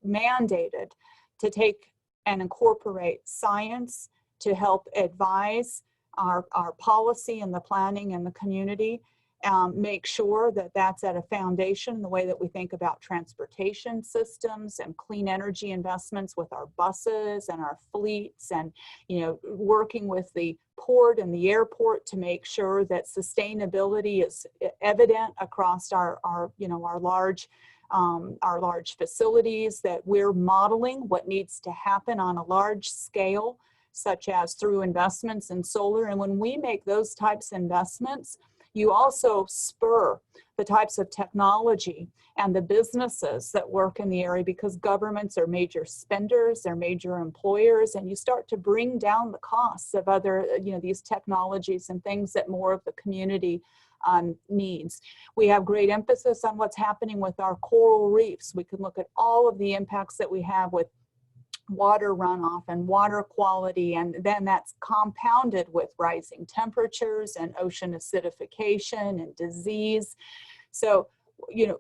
mandated to take and incorporate science to help advise our policy and the planning and the community, make sure that that's at a foundation in the way that we think about transportation systems and clean energy investments with our buses and our fleets, and, you know, working with the port and the airport to make sure that sustainability is evident across our large facilities, that we're modeling what needs to happen on a large scale such as through investments in solar. And when we make those types of investments, you also spur the types of technology and the businesses that work in the area, because governments are major spenders, they're major employers, and you start to bring down the costs of other, these technologies and things that more of the community needs. We have great emphasis on what's happening with our coral reefs. We can look at all of the impacts that we have with water runoff and water quality, and then that's compounded with rising temperatures and ocean acidification and disease. So,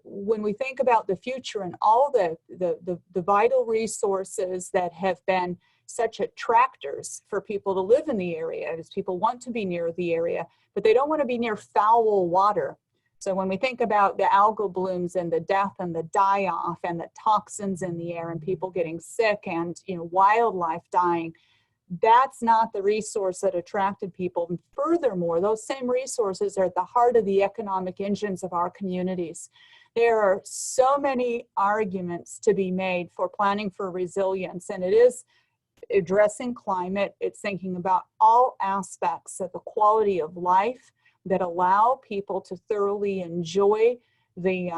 when we think about the future and all the vital resources that have been such attractors for people to live in the area, as people want to be near the area, but they don't want to be near foul water. So when we think about the algal blooms and the death and the die-off and the toxins in the air and people getting sick and wildlife dying, that's not the resource that attracted people. And furthermore, those same resources are at the heart of the economic engines of our communities. There are so many arguments to be made for planning for resilience, and it is addressing climate. It's thinking about all aspects of the quality of life that allow people to thoroughly enjoy the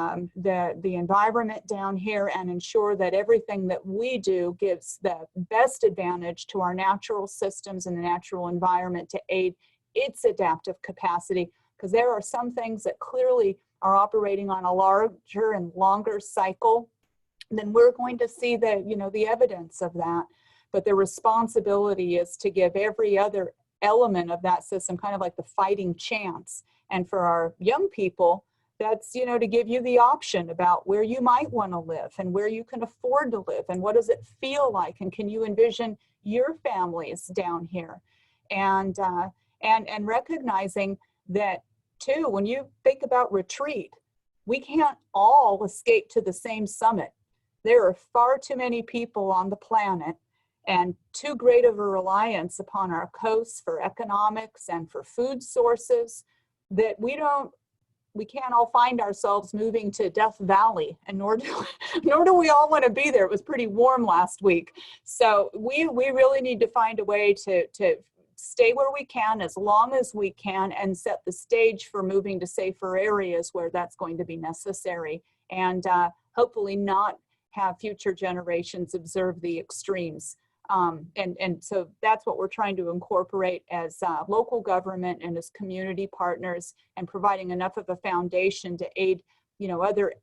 environment down here and ensure that everything that we do gives the best advantage to our natural systems and the natural environment to aid its adaptive capacity, because there are some things that clearly are operating on a larger and longer cycle, then we're going to see the evidence of that. But the responsibility is to give every other element of that system kind of like the fighting chance. And for our young people, that's, to give you the option about where you might want to live and where you can afford to live and what does it feel like, and can you envision your families down here, and recognizing that too, when you think about retreat, we can't all escape to the same summit. There are far too many people on the planet and too great of a reliance upon our coasts for economics and for food sources that we can't all find ourselves moving to Death Valley, and nor do we all want to be there. It was pretty warm last week. So we really need to find a way to stay where we can as long as we can and set the stage for moving to safer areas where that's going to be necessary, and hopefully not have future generations observe the extremes. And so that's what we're trying to incorporate as local government and as community partners, and providing enough of a foundation to aid, other,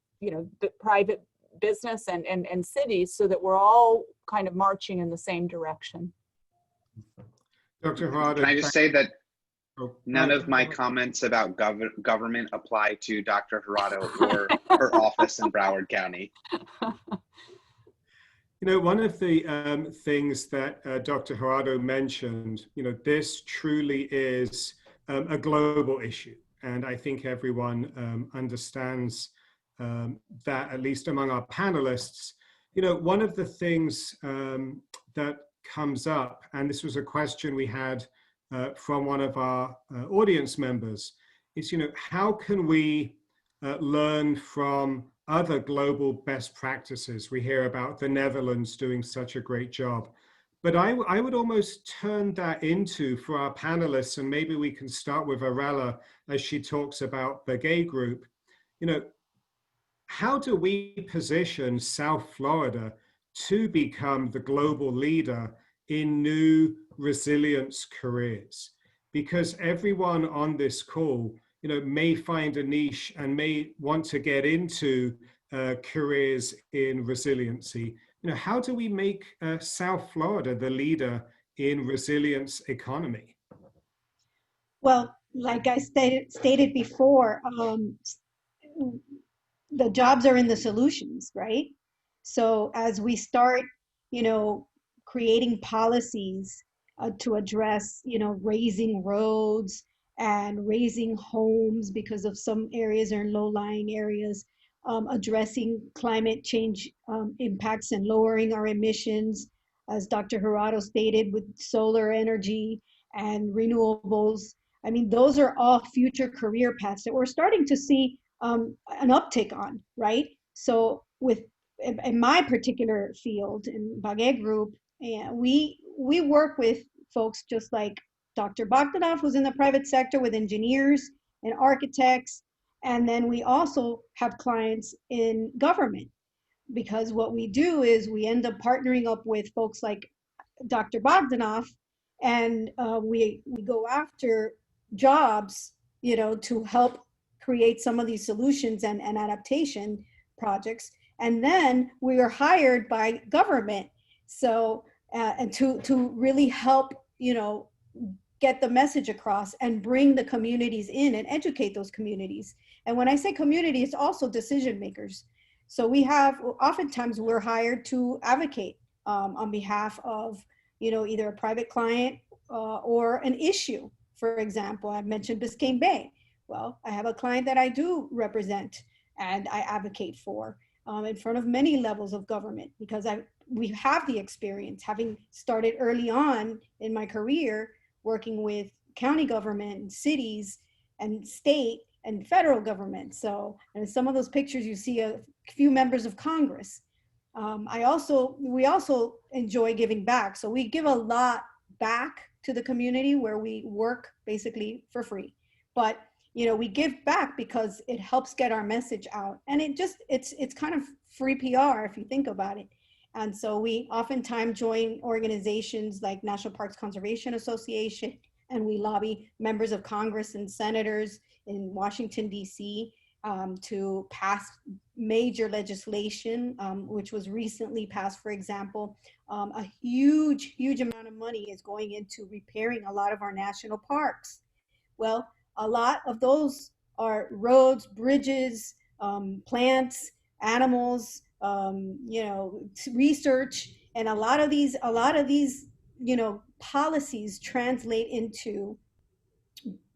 private business and cities, so that we're all kind of marching in the same direction. Dr. Jurado, can I just say that none of my comments about government apply to Dr. Jurado or her office in Broward County. One of the things that Dr. Jurado mentioned, this truly is a global issue. And I think everyone understands that, at least among our panelists. One of the things that comes up, and this was a question we had from one of our audience members, is, how can we learn from other global best practices? We hear about the Netherlands doing such a great job, but I would almost turn that into, for our panelists, and maybe we can start with Irela as she talks about the BAGUÉ group. How do we position South Florida to become the global leader in new resilience careers? Because everyone on this call, may find a niche and may want to get into careers in resiliency. How do we make South Florida the leader in resilience economy? Well, like I stated before, the jobs are in the solutions, right? So as we start, creating policies to address, raising roads and raising homes, because of some areas are in low-lying areas, addressing climate change impacts and lowering our emissions, as Dr. Jurado stated, with solar energy and renewables. I mean, those are all future career paths that we're starting to see an uptick on, right? So in my particular field, in BAGUÉ Group, we work with folks just like Dr. Bogdanoff, who's in the private sector with engineers and architects. And then we also have clients in government, because what we do is we end up partnering up with folks like Dr. Bogdanoff, and we go after jobs, you know, to help create some of these solutions and adaptation projects. And then we are hired by government, so and to really help, you know, get the message across and bring the communities in and educate those communities. And when I say community, it's also decision makers. So we have, oftentimes we're hired to advocate on behalf of, you know, either a private client or an issue. For example, I mentioned Biscayne Bay. Well, I have a client that I do represent and I advocate for in front of many levels of government, because we have the experience, having started early on in my career, working with county government and cities and state and federal government. So, and some of those pictures you see a few members of Congress. We also enjoy giving back. So we give a lot back to the community where we work basically for free. But, you know, we give back because it helps get our message out. And it's kind of free PR if you think about it. And so we oftentimes join organizations like National Parks Conservation Association, and we lobby members of Congress and senators in Washington, D.C. To pass major legislation, which was recently passed. For example, a huge amount of money is going into repairing a lot of our national parks. Well, a lot of those are roads, bridges, plants, animals, you know, research, and a lot of these, you know, policies translate into,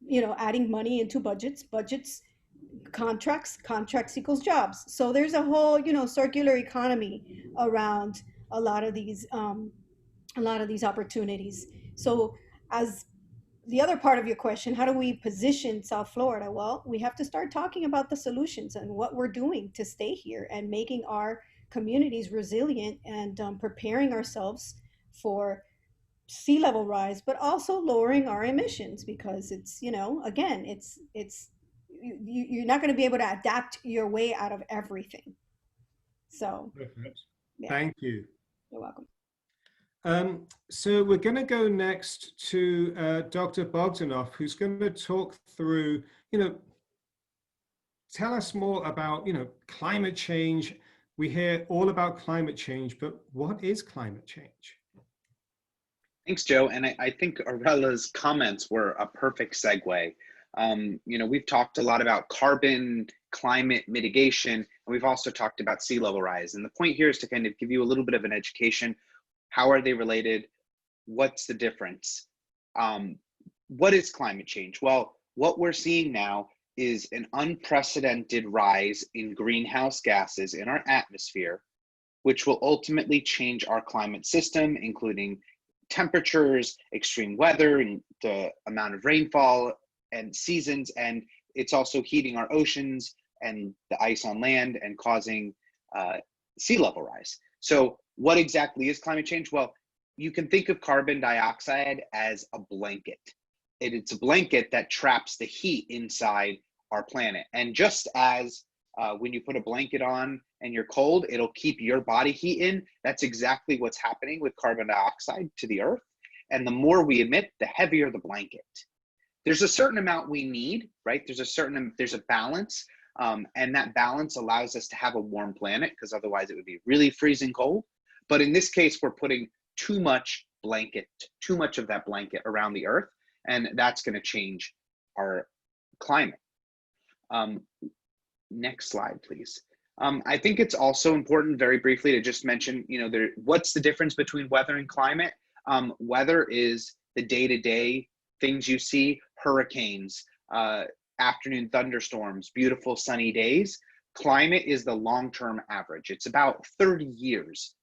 you know, adding money into budgets, contracts equals jobs. So there's a whole, you know, circular economy around a lot of these opportunities. So as the other part of your question, how do we position South Florida? Well, we have to start talking about the solutions and what we're doing to stay here and making our communities resilient and preparing ourselves for sea level rise, but also lowering our emissions, because it's, you know, again, you're not going to be able to adapt your way out of everything. So, yeah. Thank you. You're welcome. So we're going to go next to Dr. Bogdanoff, who's going to talk through, you know, tell us more about, you know, climate change. We hear all about climate change, but what is climate change? Thanks, Joe. And I think Irela's comments were a perfect segue. You know, we've talked a lot about carbon, climate mitigation, and we've also talked about sea level rise. And the point here is to kind of give you a little bit of an education. How are they related? What's the difference? What is climate change? Well, what we're seeing now is an unprecedented rise in greenhouse gases in our atmosphere, which will ultimately change our climate system, including temperatures, extreme weather, and the amount of rainfall and seasons. And it's also heating our oceans and the ice on land and causing sea level rise. So what exactly is climate change? Well, you can think of carbon dioxide as a blanket. It's a blanket that traps the heat inside our planet. And just as when you put a blanket on and you're cold, it'll keep your body heat in. That's exactly what's happening with carbon dioxide to the earth. And the more we emit, the heavier the blanket. There's a certain amount we need, right? There's a balance. And that balance allows us to have a warm planet, because otherwise it would be really freezing cold. But in this case, we're putting too much of that blanket around the earth, and that's going to change our climate. Next slide, please. I think it's also important, very briefly, to just mention, you know, what's the difference between weather and climate? Weather is the day-to-day things you see: hurricanes, afternoon thunderstorms, beautiful sunny days. Climate is the long-term average. It's about 30 years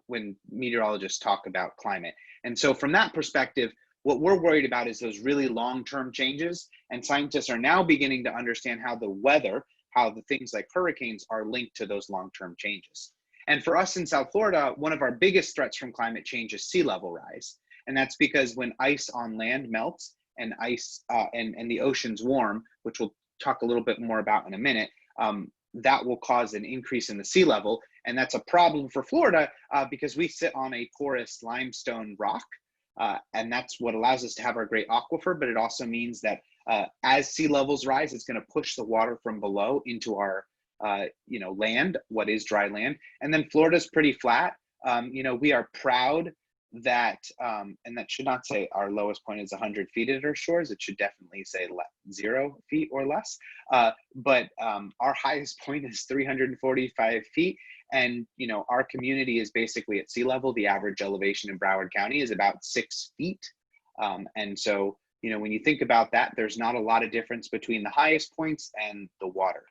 when meteorologists talk about climate. And so from that perspective, what we're worried about is those really long-term changes. And scientists are now beginning to understand how the weather, how the things like hurricanes are linked to those long-term changes. And for us in South Florida, one of our biggest threats from climate change is sea level rise. And that's because when ice on land melts and ice and the oceans warm, which we'll talk a little bit more about in a minute, that will cause an increase in the sea level. And that's a problem for Florida because we sit on a porous limestone rock. And that's what allows us to have our great aquifer, but it also means that as sea levels rise, it's going to push the water from below into our land, what is dry land. And then Florida's pretty flat. We are proud that, and that should not say our lowest point is 100 feet at our shores. It should definitely say 0 feet or less. But our highest point is 345 feet. And, our community is basically at sea level. The average elevation in Broward County is about 6 feet. And so, when you think about that, there's not a lot of difference between the highest points and the water.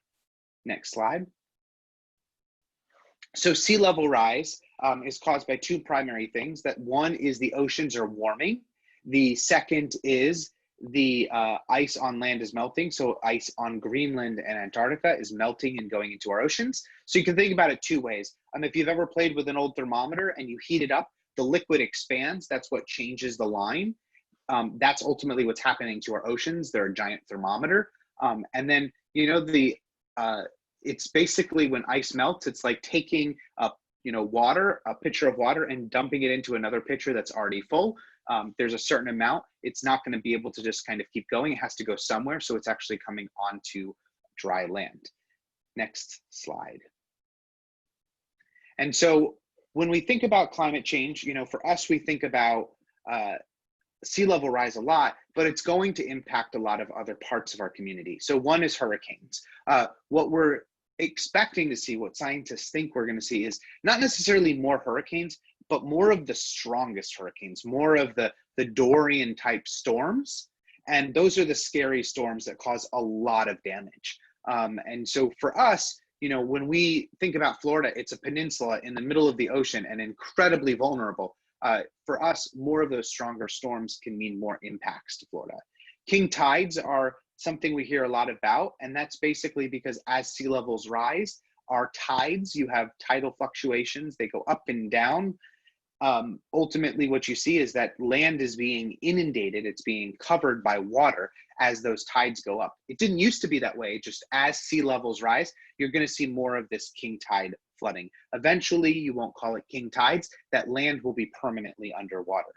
Next slide. So sea level rise is caused by two primary things. That one is the oceans are warming. The second is the ice on land is melting. So ice on Greenland and Antarctica is melting and going into our oceans. So you can think about it two ways. If you've ever played with an old thermometer and you heat it up, the liquid expands. That's what changes the line. That's ultimately what's happening to our oceans. They're a giant thermometer. And then, it's basically when ice melts, it's like taking a pitcher of water and dumping it into another pitcher that's already full. There's a certain amount. It's not going to be able to just kind of keep going. It has to go somewhere. So it's actually coming onto dry land. Next slide. And so when we think about climate change, for us, we think about sea level rise a lot, but it's going to impact a lot of other parts of our community. So one is hurricanes. What we're expecting to see, what scientists think we're going to see, is not necessarily more hurricanes, but more of the strongest hurricanes, more of the Dorian type storms. And those are the scary storms that cause a lot of damage. And so for us, when we think about Florida, it's a peninsula in the middle of the ocean and incredibly vulnerable. For us, more of those stronger storms can mean more impacts to Florida. King tides are something we hear a lot about, and that's basically because as sea levels rise, our tides, you have tidal fluctuations, they go up and down. Ultimately, what you see is that land is being inundated, it's being covered by water as those tides go up. It didn't used to be that way. Just as sea levels rise, you're going to see more of this king tide flooding. Eventually, you won't call it king tides, that land will be permanently underwater.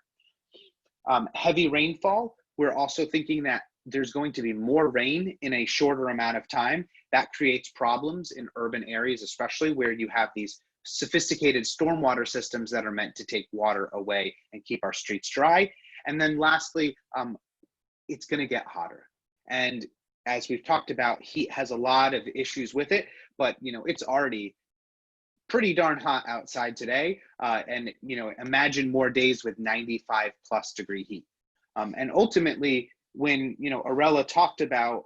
Heavy rainfall, we're also thinking that there's going to be more rain in a shorter amount of time. That creates problems in urban areas, especially where you have these sophisticated stormwater systems that are meant to take water away and keep our streets dry. And then lastly, it's going to get hotter. And as we've talked about, heat has a lot of issues with it, but it's already pretty darn hot outside today. And imagine more days with 95+ degree heat. And ultimately, when Irela talked about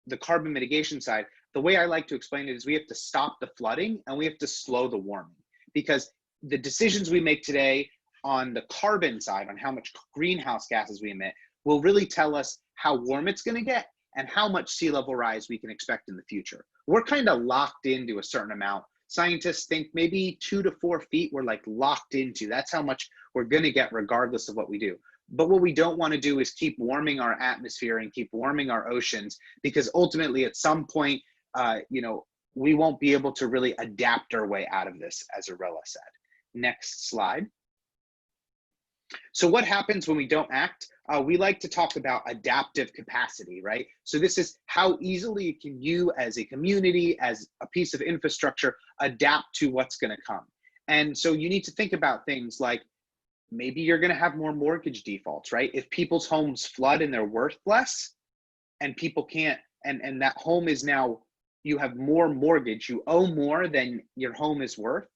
the carbon mitigation side, the way I like to explain it is we have to stop the flooding and we have to slow the warming, because the decisions we make today on the carbon side, on how much greenhouse gases we emit, will really tell us how warm it's going to get and how much sea level rise we can expect in the future. We're kind of locked into a certain amount. Scientists think maybe 2 to 4 feet we're like locked into. That's how much we're going to get regardless of what we do. But what we don't want to do is keep warming our atmosphere and keep warming our oceans, because ultimately at some point, we won't be able to really adapt our way out of this, as Irela said. Next slide. So what happens when we don't act? We like to talk about adaptive capacity, right? So this is how easily can you as a community, as a piece of infrastructure, adapt to what's going to come. And so you need to think about things like, maybe you're going to have more mortgage defaults, right? If people's homes flood and they're worth less and people can't, and that home is now, you have more mortgage, you owe more than your home is worth.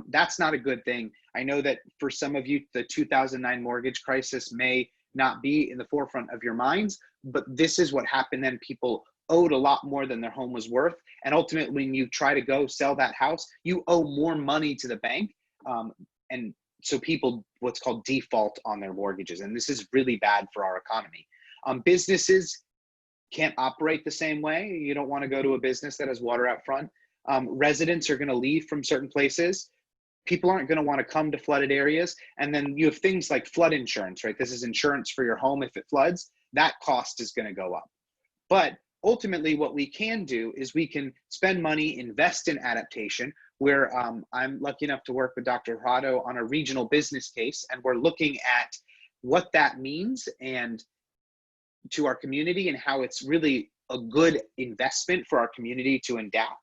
That's not a good thing. I know that for some of you, the 2009 mortgage crisis may not be in the forefront of your minds, but this is what happened then. People owed a lot more than their home was worth. And ultimately, when you try to go sell that house, you owe more money to the bank. And so people, what's called default on their mortgages. And this is really bad for our economy. Businesses can't operate the same way. You don't want to go to a business that has water out front. Residents are going to leave from certain places. people aren't going to want to come to flooded areas. And then you have things like flood insurance, right? This is insurance for your home if it floods. That cost is going to go up. But ultimately, what we can do is we can spend money, invest in adaptation, where I'm lucky enough to work with Dr. Jurado on a regional business case, and we're looking at what that means and to our community and how it's really a good investment for our community to adapt.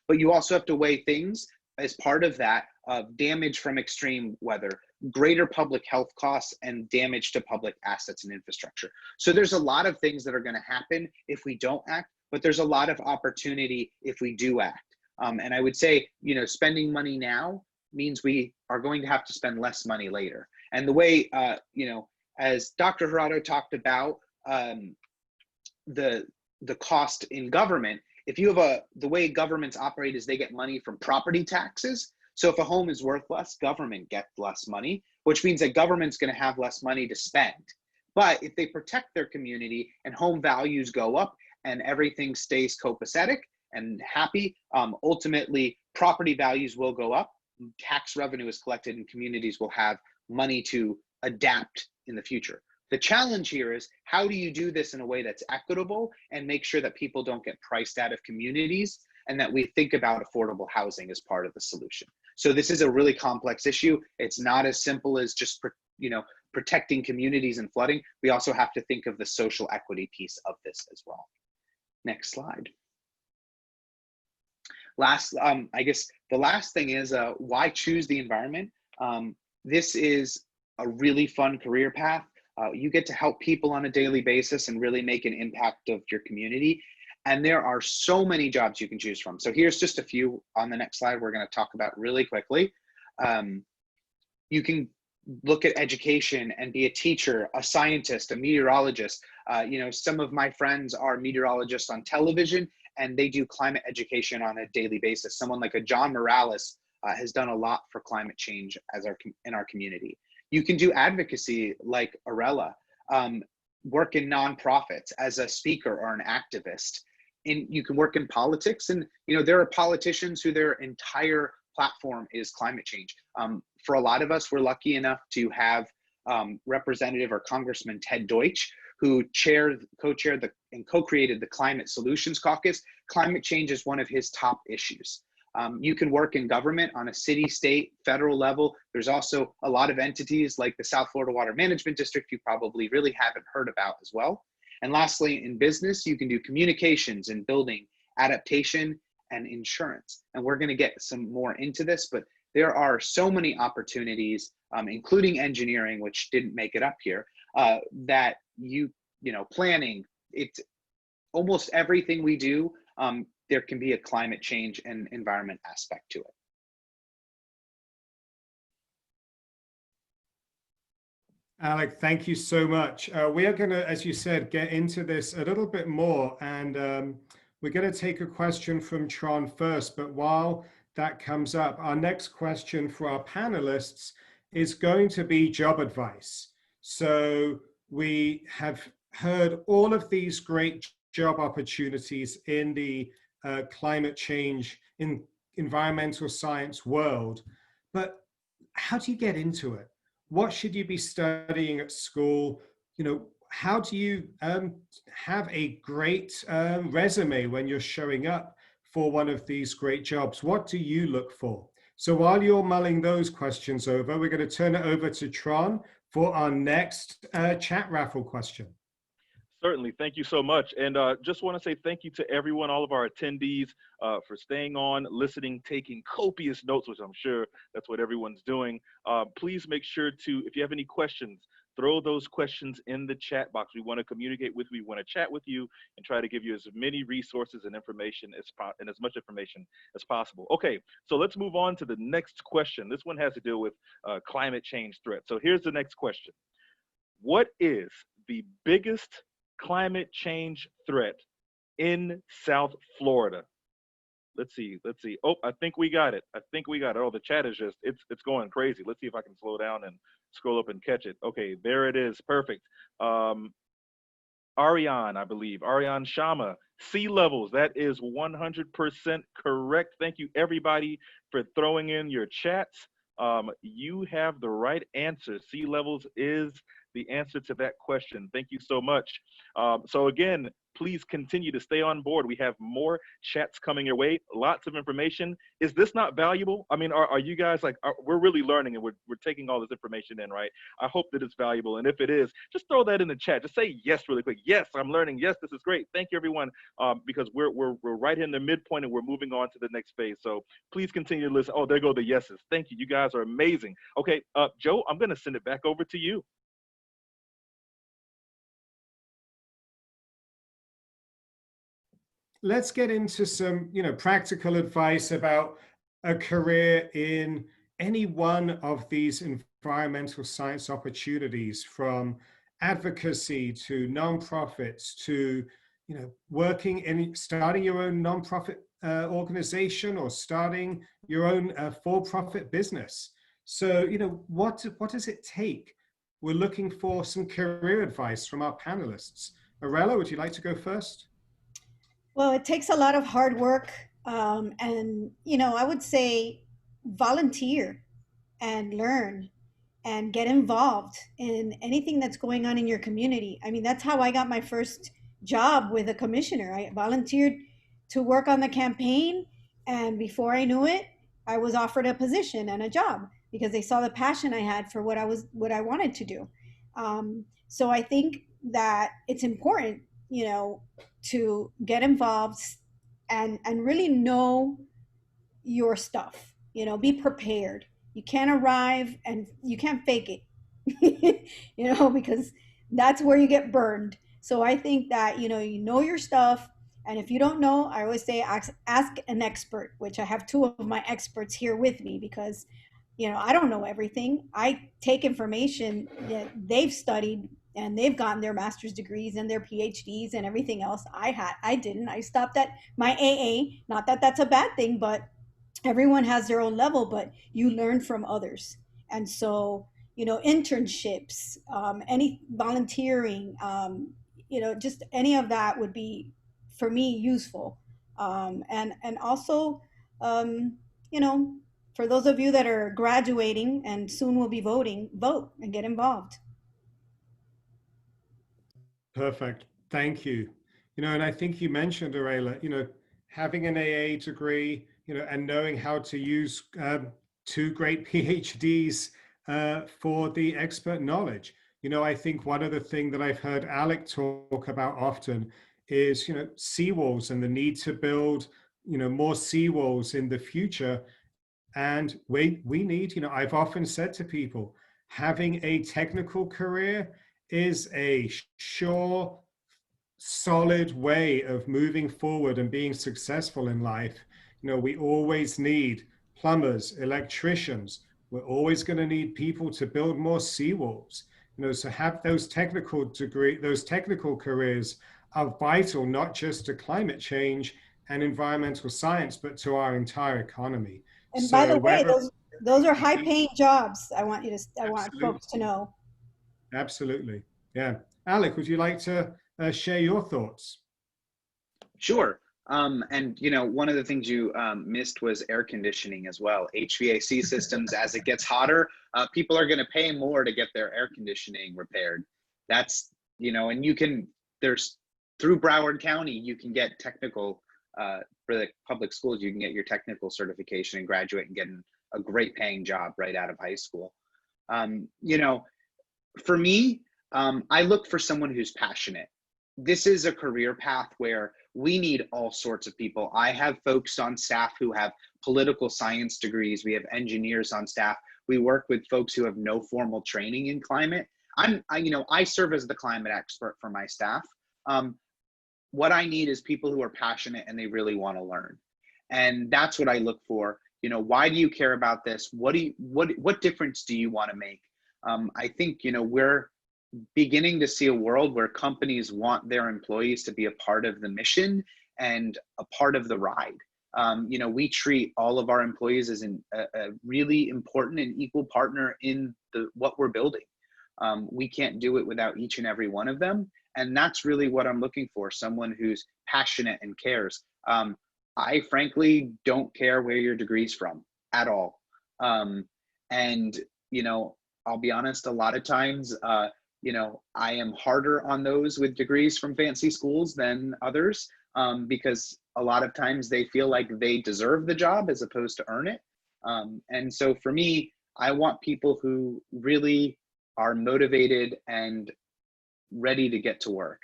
But you also have to weigh things as part of that of damage from extreme weather, greater public health costs, and damage to public assets and infrastructure. So there's a lot of things that are going to happen if we don't act, but there's a lot of opportunity if we do act. And I would say, you know, spending money now means we are going to have to spend less money later. And the way, you know, as Dr. Jurado talked about the cost in government, if you have the way governments operate is they get money from property taxes. So if a home is worth less, government gets less money, which means that government's going to have less money to spend. But if they protect their community and home values go up and everything stays copacetic and happy, ultimately property values will go up, tax revenue is collected, and communities will have money to adapt in the future. The challenge here is, how do you do this in a way that's equitable and make sure that people don't get priced out of communities, and that we think about affordable housing as part of the solution? So this is a really complex issue. It's not as simple as just, you know, protecting communities and flooding. We also have to think of the social equity piece of this as well. Next slide. Last, I guess the last thing is, why choose the environment? This is a really fun career path. You get to help people on a daily basis and really make an impact of your community. And there are so many jobs you can choose from. So here's just a few on the next slide we're going to talk about really quickly. You can look at education and be a teacher, a scientist, a meteorologist. You know, some of my friends are meteorologists on television, and they do climate education on a daily basis. Someone like a John Morales has done a lot for climate change in our community. You can do advocacy like Irela, work in nonprofits as a speaker or an activist. You can work in politics, and you know, there are politicians who their entire platform is climate change. For a lot of us, we're lucky enough to have Representative or Congressman Ted Deutsch, who co-chaired and co-created the Climate Solutions Caucus. Climate change is one of his top issues. You can work in government on a city, state, federal level. There's also a lot of entities like the South Florida Water Management District you probably really haven't heard about as well. And lastly, in business, you can do communications and building, adaptation, and insurance. And we're going to get some more into this, but there are so many opportunities, including engineering, which didn't make it up here, that you know, planning, it's almost everything we do. There can be a climate change and environment aspect to it. Alec, thank you so much. We are going to, as you said, get into this a little bit more, and we're going to take a question from Tron first. But while that comes up, our next question for our panelists is going to be job advice. So we have heard all of these great job opportunities in the climate change, in environmental science world, but how do you get into it? What should you be studying at school? You know, how do you have a great resume when you're showing up for one of these great jobs? What do you look for? So while you're mulling those questions over, we're going to turn it over to Tron for our next chat raffle question. Certainly. Thank you so much. And just want to say thank you to everyone, all of our attendees, for staying on, listening, taking copious notes, which I'm sure that's what everyone's doing. Please make sure to, if you have any questions, throw those questions in the chat box. We want to communicate with you. We want to chat with you and try to give you as many resources and information and as much information as possible. Okay, so let's move on to the next question. This one has to deal with climate change threat. So here's the next question. What is the biggest climate change threat in South Florida? Let's see. Oh, I think we got it. Oh, the chat is just, it's going crazy. Let's see if I can slow down and scroll up and catch it. Okay, there it is. Perfect. Ariane, I believe. Ariane Shama Sea levels, that is 100% correct. Thank you, everybody, for throwing in your chats. You have the right answer. Sea levels is the answer to that question. Thank you so much. So again, please continue to stay on board. We have more chats coming your way, lots of information. Is this not valuable? I mean, are you guys like, we're really learning and we're taking all this information in, right? I hope that it's valuable. And if it is, just throw that in the chat. Just say yes really quick. Yes, I'm learning. Yes, this is great. Thank you, everyone, because we're right in the midpoint and we're moving on to the next phase. So please continue to listen. Oh, there go the yeses. Thank you. You guys are amazing. Okay, Joe, I'm going to send it back over to you. Let's get into some, practical advice about a career in any one of these environmental science opportunities, from advocacy to nonprofits to, working in, starting your own nonprofit organization or starting your own for-profit business. So, what does it take? We're looking for some career advice from our panelists. Irela, would you like to go first? Well, it takes a lot of hard work. And, I would say volunteer and learn and get involved in anything that's going on in your community. I mean, that's how I got my first job with a commissioner. I volunteered to work on the campaign. And before I knew it, I was offered a position and a job because they saw the passion I had for what I wanted to do. So I think that it's important, to get involved and really know your stuff, be prepared. You can't arrive and you can't fake it, because that's where you get burned. So I think that, you know your stuff. And if you don't know, I always say ask an expert, which I have two of my experts here with me because, I don't know everything. I take information that they've studied and they've gotten their master's degrees and their PhDs and everything else. I didn't. I stopped at my AA. Not that that's a bad thing, but everyone has their own level, but you learn from others. And so, internships, any volunteering, just any of that would be, for me, useful. And also, for those of you that are graduating and soon will be voting, vote and get involved. Perfect. Thank you. And I think you mentioned, Irela, having an AA degree, and knowing how to use two great PhDs for the expert knowledge. I think one other thing that I've heard Alec talk about often is, seawalls and the need to build, more seawalls in the future. And we need, I've often said to people, having a technical career is a sure, solid way of moving forward and being successful in life. We always need plumbers, electricians. We're always going to need people to build more seawalls. So have those technical careers are vital, not just to climate change and environmental science, but to our entire economy. And so by the way, those are high-paying jobs. I want folks to know. Absolutely, yeah. Alec, would you like to share your thoughts? Sure. And one of the things you missed was air conditioning as well. HVAC systems, as it gets hotter, people are going to pay more to get their air conditioning repaired. That's, and there's through Broward County, you can get technical, for the public schools, you can get your technical certification and graduate and get a great paying job right out of high school. For me, I look for someone who's passionate. This is a career path where we need all sorts of people. I have folks on staff who have political science degrees. We have engineers on staff. We work with folks who have no formal training in climate. I serve as the climate expert for my staff. What I need is people who are passionate and they really want to learn. And that's what I look for. Why do you care about this? What difference do you want to make? I think, we're beginning to see a world where companies want their employees to be a part of the mission and a part of the ride. We treat all of our employees as a really important and equal partner in what we're building. We can't do it without each and every one of them. And that's really what I'm looking for, someone who's passionate and cares. I frankly don't care where your degree's from at all. And, you know, I'll be honest, a lot of times, you know, I am harder on those with degrees from fancy schools than others, because a lot of times they feel like they deserve the job as opposed to earn it. And so for me, I want people who really are motivated and ready to get to work.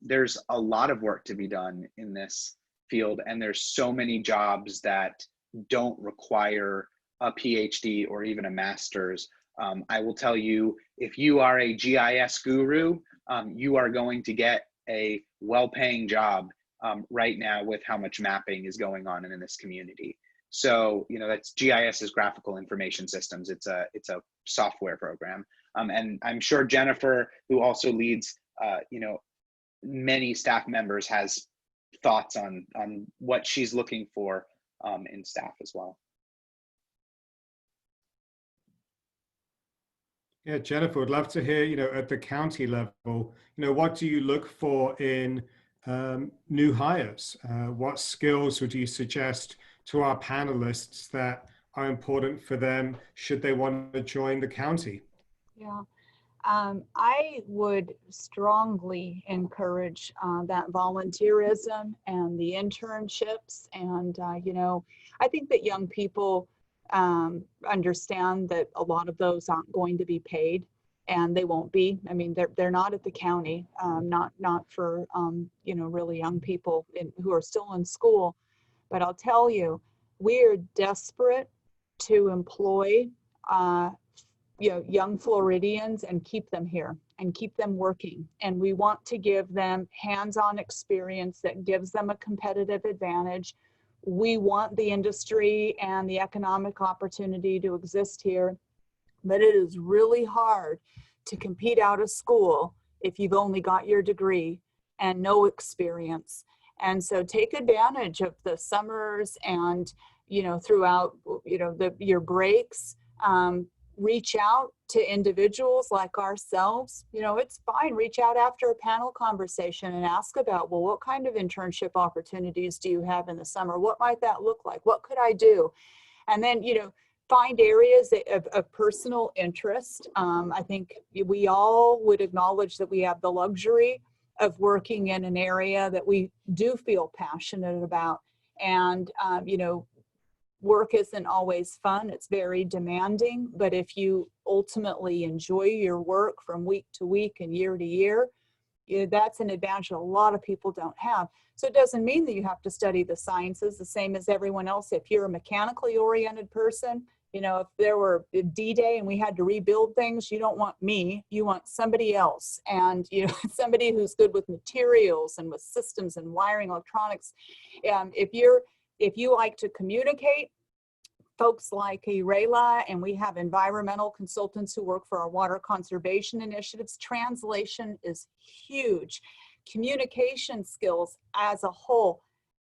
There's a lot of work to be done in this field, and there's so many jobs that don't require a PhD or even a master's. I will tell you, if you are a GIS guru, you are going to get a well-paying job right now with how much mapping is going on in this community. So, you know, that's GIS is graphical information systems. It's a software program. And I'm sure Jennifer, who also leads, you know, many staff members, has thoughts on what she's looking for in staff as well. Yeah, Jennifer, would love to hear, you know, at the county level, you know, what do you look for in new hires? What skills would you suggest to our panelists that are important for them should they want to join the county? Yeah, I would strongly encourage that volunteerism and the internships. And, you know, I think that young people understand that a lot of those aren't going to be paid, and they won't be. I mean, they're not at the county, not for, you know, really young people who are still in school. But I'll tell you, we are desperate to employ you know, young Floridians and keep them here and keep them working. And we want to give them hands-on experience that gives them a competitive advantage. We want the industry and the economic opportunity to exist here, but it is really hard to compete out of school if you've only got your degree and no experience. And so take advantage of the summers and, you know, throughout, you know, your breaks. Reach out to individuals like ourselves. You know, it's fine. Reach out after a panel conversation and ask about, well, what kind of internship opportunities do you have in the summer? What might that look like? What could I do? And then, you know, find areas of personal interest. I think we all would acknowledge that we have the luxury of working in an area that we do feel passionate about. And, you know, work isn't always fun. It's very demanding, but if you ultimately enjoy your work from week to week and year to year, you know, that's an advantage that a lot of people don't have. So it doesn't mean that you have to study the sciences the same as everyone else. If you're a mechanically oriented person, you know, if there were a D-Day and we had to rebuild things, you don't want me, you want somebody else. And, you know, somebody who's good with materials and with systems and wiring, electronics. If you like to communicate, folks like Irela, and we have environmental consultants who work for our water conservation initiatives, translation is huge. Communication skills as a whole.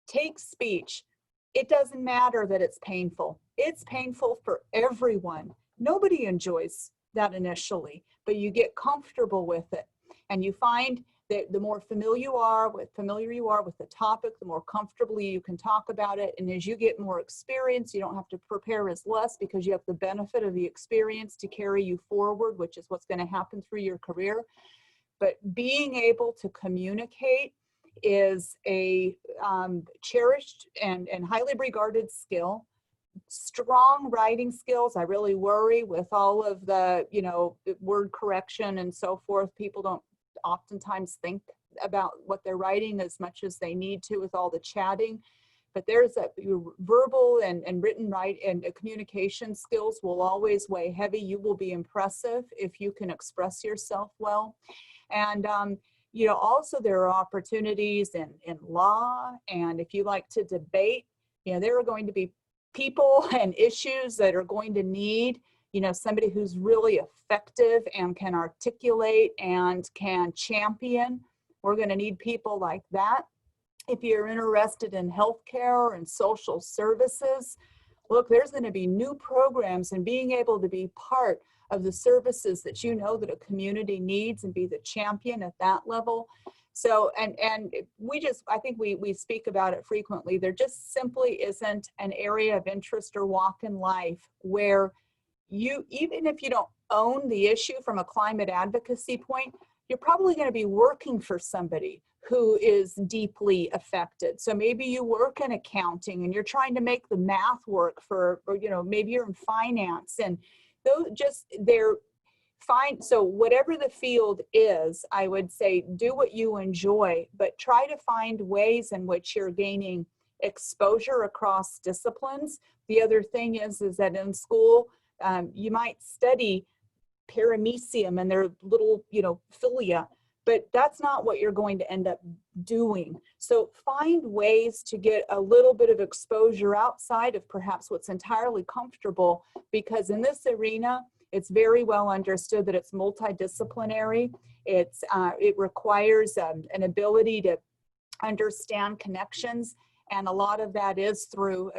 Take speech. It doesn't matter that it's painful. It's painful for everyone. Nobody enjoys that initially, but you get comfortable with it, and you find that the more familiar you are with the topic, the more comfortably you can talk about it. And as you get more experience, you don't have to prepare as less because you have the benefit of the experience to carry you forward, which is what's going to happen through your career. But being able to communicate is a cherished and highly regarded skill. Strong writing skills. I really worry with all of the, you know, word correction and so forth. People don't oftentimes think about what they're writing as much as they need to with all the chatting, but there's a verbal and written and communication skills will always weigh heavy. You will be impressive if you can express yourself well. And you know, also there are opportunities in law, and if you like to debate, you know, there are going to be people and issues that are going to need, you know, somebody who's really effective and can articulate and can champion. We're going to need people like that. If you're interested in healthcare and social services, look, there's going to be new programs, and being able to be part of the services that you know that a community needs and be the champion at that level. So, and I think we speak about it frequently. There just simply isn't an area of interest or walk in life where you, even if you don't own the issue from a climate advocacy point, you're probably going to be working for somebody who is deeply affected. So maybe you work in accounting and you're trying to make the math work for, or, you know, maybe you're in finance, and those just, they're fine. So whatever the field is, I would say do what you enjoy, but try to find ways in which you're gaining exposure across disciplines. The other thing is that in school, you might study paramecium and their little, you know, philia, but that's not what you're going to end up doing. So find ways to get a little bit of exposure outside of perhaps what's entirely comfortable, because in this arena, it's very well understood that it's multidisciplinary. It requires an ability to understand connections, and a lot of that is through,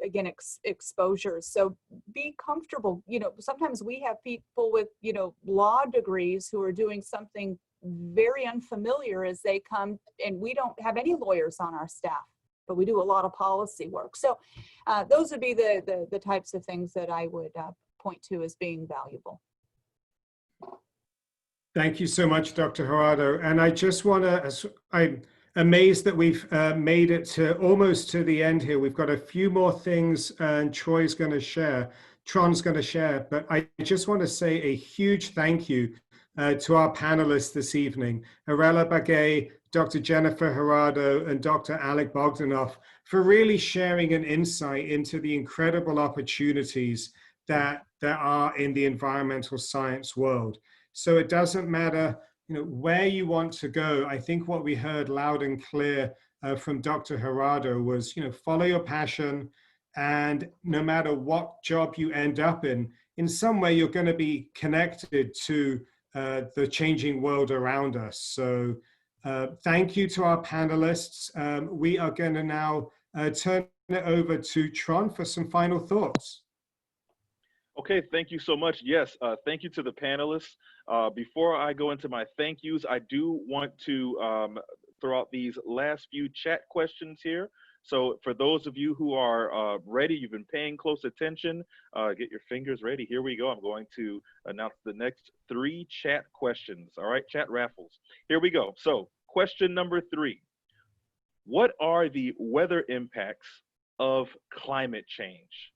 again, exposure. So be comfortable. You know, sometimes we have people with, you know, law degrees who are doing something very unfamiliar as they come, and we don't have any lawyers on our staff, but we do a lot of policy work. So those would be the types of things that I would point to as being valuable. Thank you so much, Dr. Jurado. And I just want to, I'm amazed that we've made it to almost to the end here. We've got a few more things and Tron's going to share, but I just want to say a huge thank you to our panelists this evening, Irela Bague, Dr. Jennifer Jurado, and Dr. Alec Bogdanoff, for really sharing an insight into the incredible opportunities that there are in the environmental science world. So it doesn't matter, you know, where you want to go. I think what we heard loud and clear from Dr. Jurado was, you know, follow your passion, and no matter what job you end up in some way you're going to be connected to the changing world around us. So thank you to our panelists. We are going to now turn it over to Tron for some final thoughts. Okay, thank you so much. Yes, thank you to the panelists. Before I go into my thank yous, I do want to throw out these last few chat questions here. So for those of you who are ready, you've been paying close attention, get your fingers ready. Here we go. I'm going to announce the next 3 chat questions. All right, chat raffles. Here we go. So question number 3. What are the weather impacts of climate change?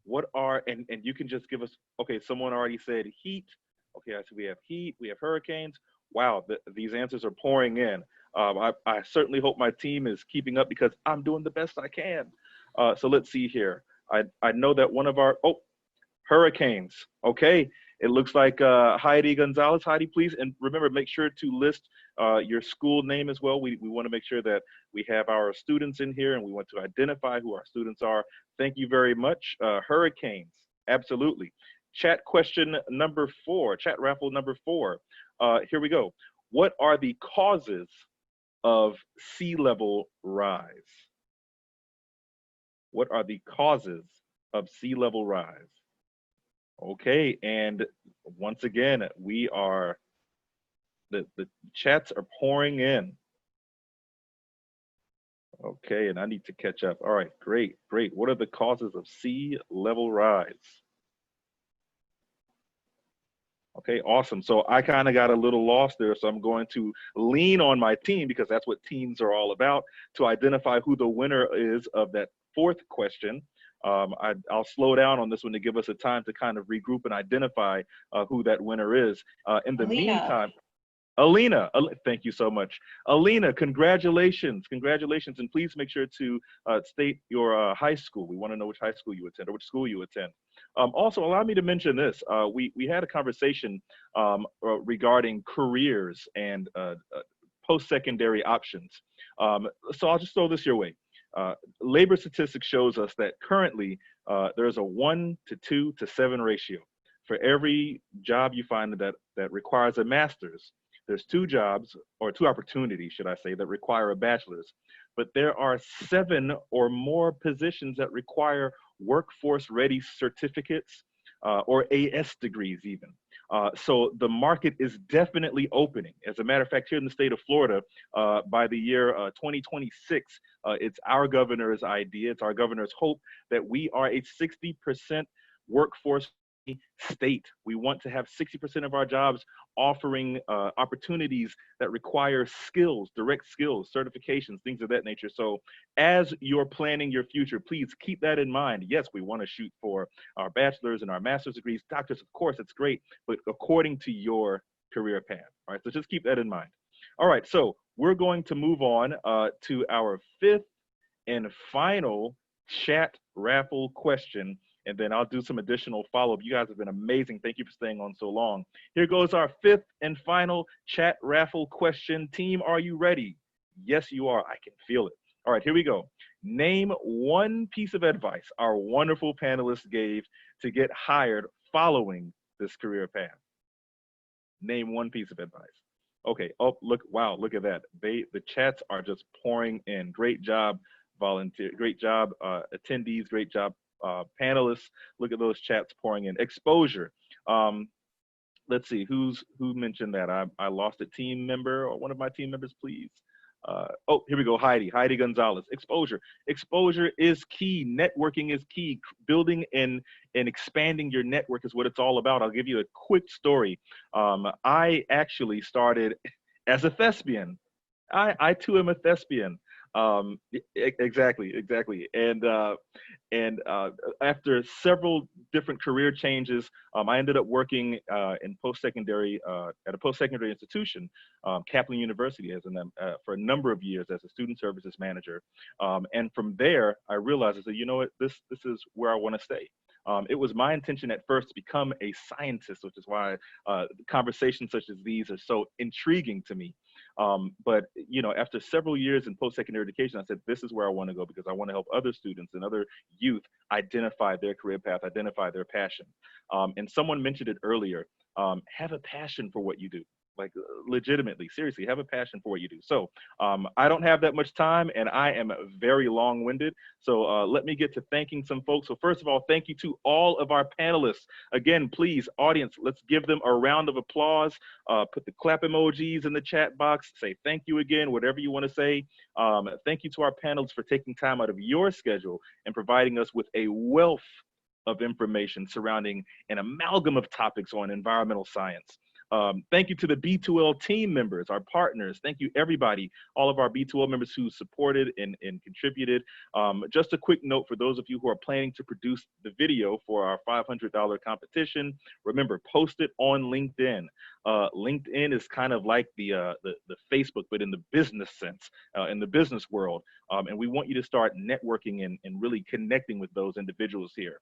What are, and you can just give us, okay, someone already said heat. Okay, I see we have heat, we have hurricanes. Wow, these answers are pouring in. I certainly hope my team is keeping up because I'm doing the best I can. So let's see here. I know that one of our, hurricanes. Okay, it looks like Heidi Gonzalez. Heidi, please, and remember, make sure to list your school name as well. We want to make sure that we have our students in here, and we want to identify who our students are. Thank you very much. Hurricanes, absolutely. Chat question number 4, chat raffle number 4. Here we go. What are the causes of sea level rise? What are the causes of sea level rise? Okay, and once again, we are, the chats are pouring in. Okay, and I need to catch up. All right, great, great. What are the causes of sea level rise? Okay, awesome. So I kind of got a little lost there, so I'm going to lean on my team, because that's what teams are all about, to identify who the winner is of that 4th question. I'll slow down on this one to give us a time to kind of regroup and identify who that winner is. In the meantime, Alina, thank you so much. Alina, congratulations, congratulations. And please make sure to state your high school. We want to know which high school you attend or which school you attend. Also, allow me to mention this. We had a conversation regarding careers and post-secondary options. So I'll just throw this your way. Labor statistics shows us that currently there's a 1 to 2 to 7 ratio. For every job you find that requires a master's, there's 2 jobs, or 2 opportunities, should I say, that require a bachelor's. But there are 7 or more positions that require workforce ready certificates, or AS degrees even. So the market is definitely opening. As a matter of fact, here in the state of Florida, by the year 2026, it's our governor's idea, it's our governor's hope that we are a 60% workforce state. We want to have 60% of our jobs offering opportunities that require skills, direct skills, certifications, things of that nature. So as you're planning your future, please keep that in mind. Yes, we want to shoot for our bachelor's and our master's degrees. Doctors, of course, it's great, but according to your career path. All right, so just keep that in mind. All right, so we're going to move on to our fifth and final chat raffle question, and then I'll do some additional follow-up. You guys have been amazing. Thank you for staying on so long. Here goes our fifth and final chat raffle question. Team, are you ready? Yes, you are. I can feel it. All right, here we go. Name one piece of advice our wonderful panelists gave to get hired following this career path. Name one piece of advice. Okay, oh, look, wow, look at that. The chats are just pouring in. Great job, volunteer. Great job, attendees. Great job, panelists. Look at those chats pouring in. Exposure. Let's see, who mentioned that? I lost a team member, or one of my team members, please. Oh, here we go, Heidi Gonzalez. Exposure. Exposure is key. Networking is key. Building and expanding your network is what it's all about. I'll give you a quick story. I actually started as a thespian. I too am a thespian. Exactly. And after several different career changes, I ended up working in post-secondary at a post-secondary institution, Kaplan University, for a number of years as a student services manager. And from there, I realized, I said, you know what, this is where I want to stay. It was my intention at first to become a scientist, which is why conversations such as these are so intriguing to me. But you know, after several years in post-secondary education, I said, this is where I want to go, because I want to help other students and other youth identify their career path, identify their passion. And someone mentioned it earlier, have a passion for what you do. Like legitimately, seriously, have a passion for what you do. So I don't have that much time, and I am very long-winded. So let me get to thanking some folks. So first of all, thank you to all of our panelists. Again, please, audience, let's give them a round of applause. Put the clap emojis in the chat box. Say thank you again, whatever you want to say. Thank you to our panelists for taking time out of your schedule and providing us with a wealth of information surrounding an amalgam of topics on environmental science. Thank you to the B2L team members, our partners. Thank you, everybody, all of our B2L members who supported and contributed. Just a quick note for those of you who are planning to produce the video for our $500 competition. Remember, post it on LinkedIn. LinkedIn is kind of like the Facebook, but in the business sense, in the business world. And we want you to start networking and really connecting with those individuals here.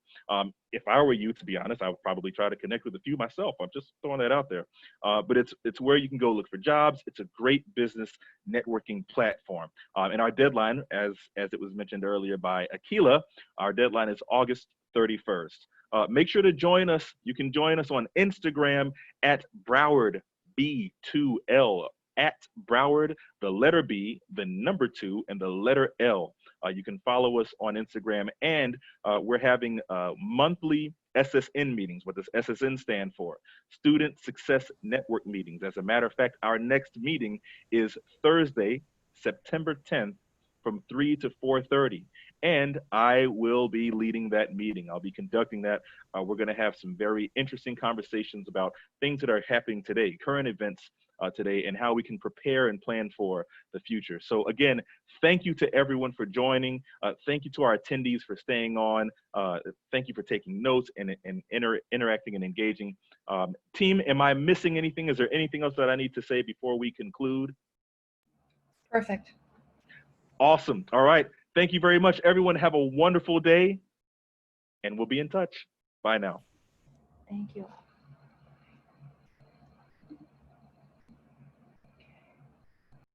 If I were you, to be honest, I would probably try to connect with a few myself. I'm just throwing that out there. But it's where you can go look for jobs. It's a great business networking platform. And our deadline, as it was mentioned earlier by Akila, our deadline is August 31st. Make sure to join us. You can join us on Instagram at Broward B2L, at Broward, the letter B, the number 2, and the letter L. You can follow us on Instagram, and we're having monthly SSN meetings. What does SSN stand for? Student Success Network meetings. As a matter of fact, our next meeting is Thursday, September 10th from 3 to 4:30. And I will be leading that meeting. I'll be conducting that. We're going to have some very interesting conversations about things that are happening today, current events today, and how we can prepare and plan for the future. So again, thank you to everyone for joining. Thank you to our attendees for staying on. Thank you for taking notes and interacting and engaging. Team, am I missing anything? Is there anything else that I need to say before we conclude? Perfect. Awesome. All right. Thank you very much, everyone. Have a wonderful day, and we'll be in touch. Bye now. Thank you.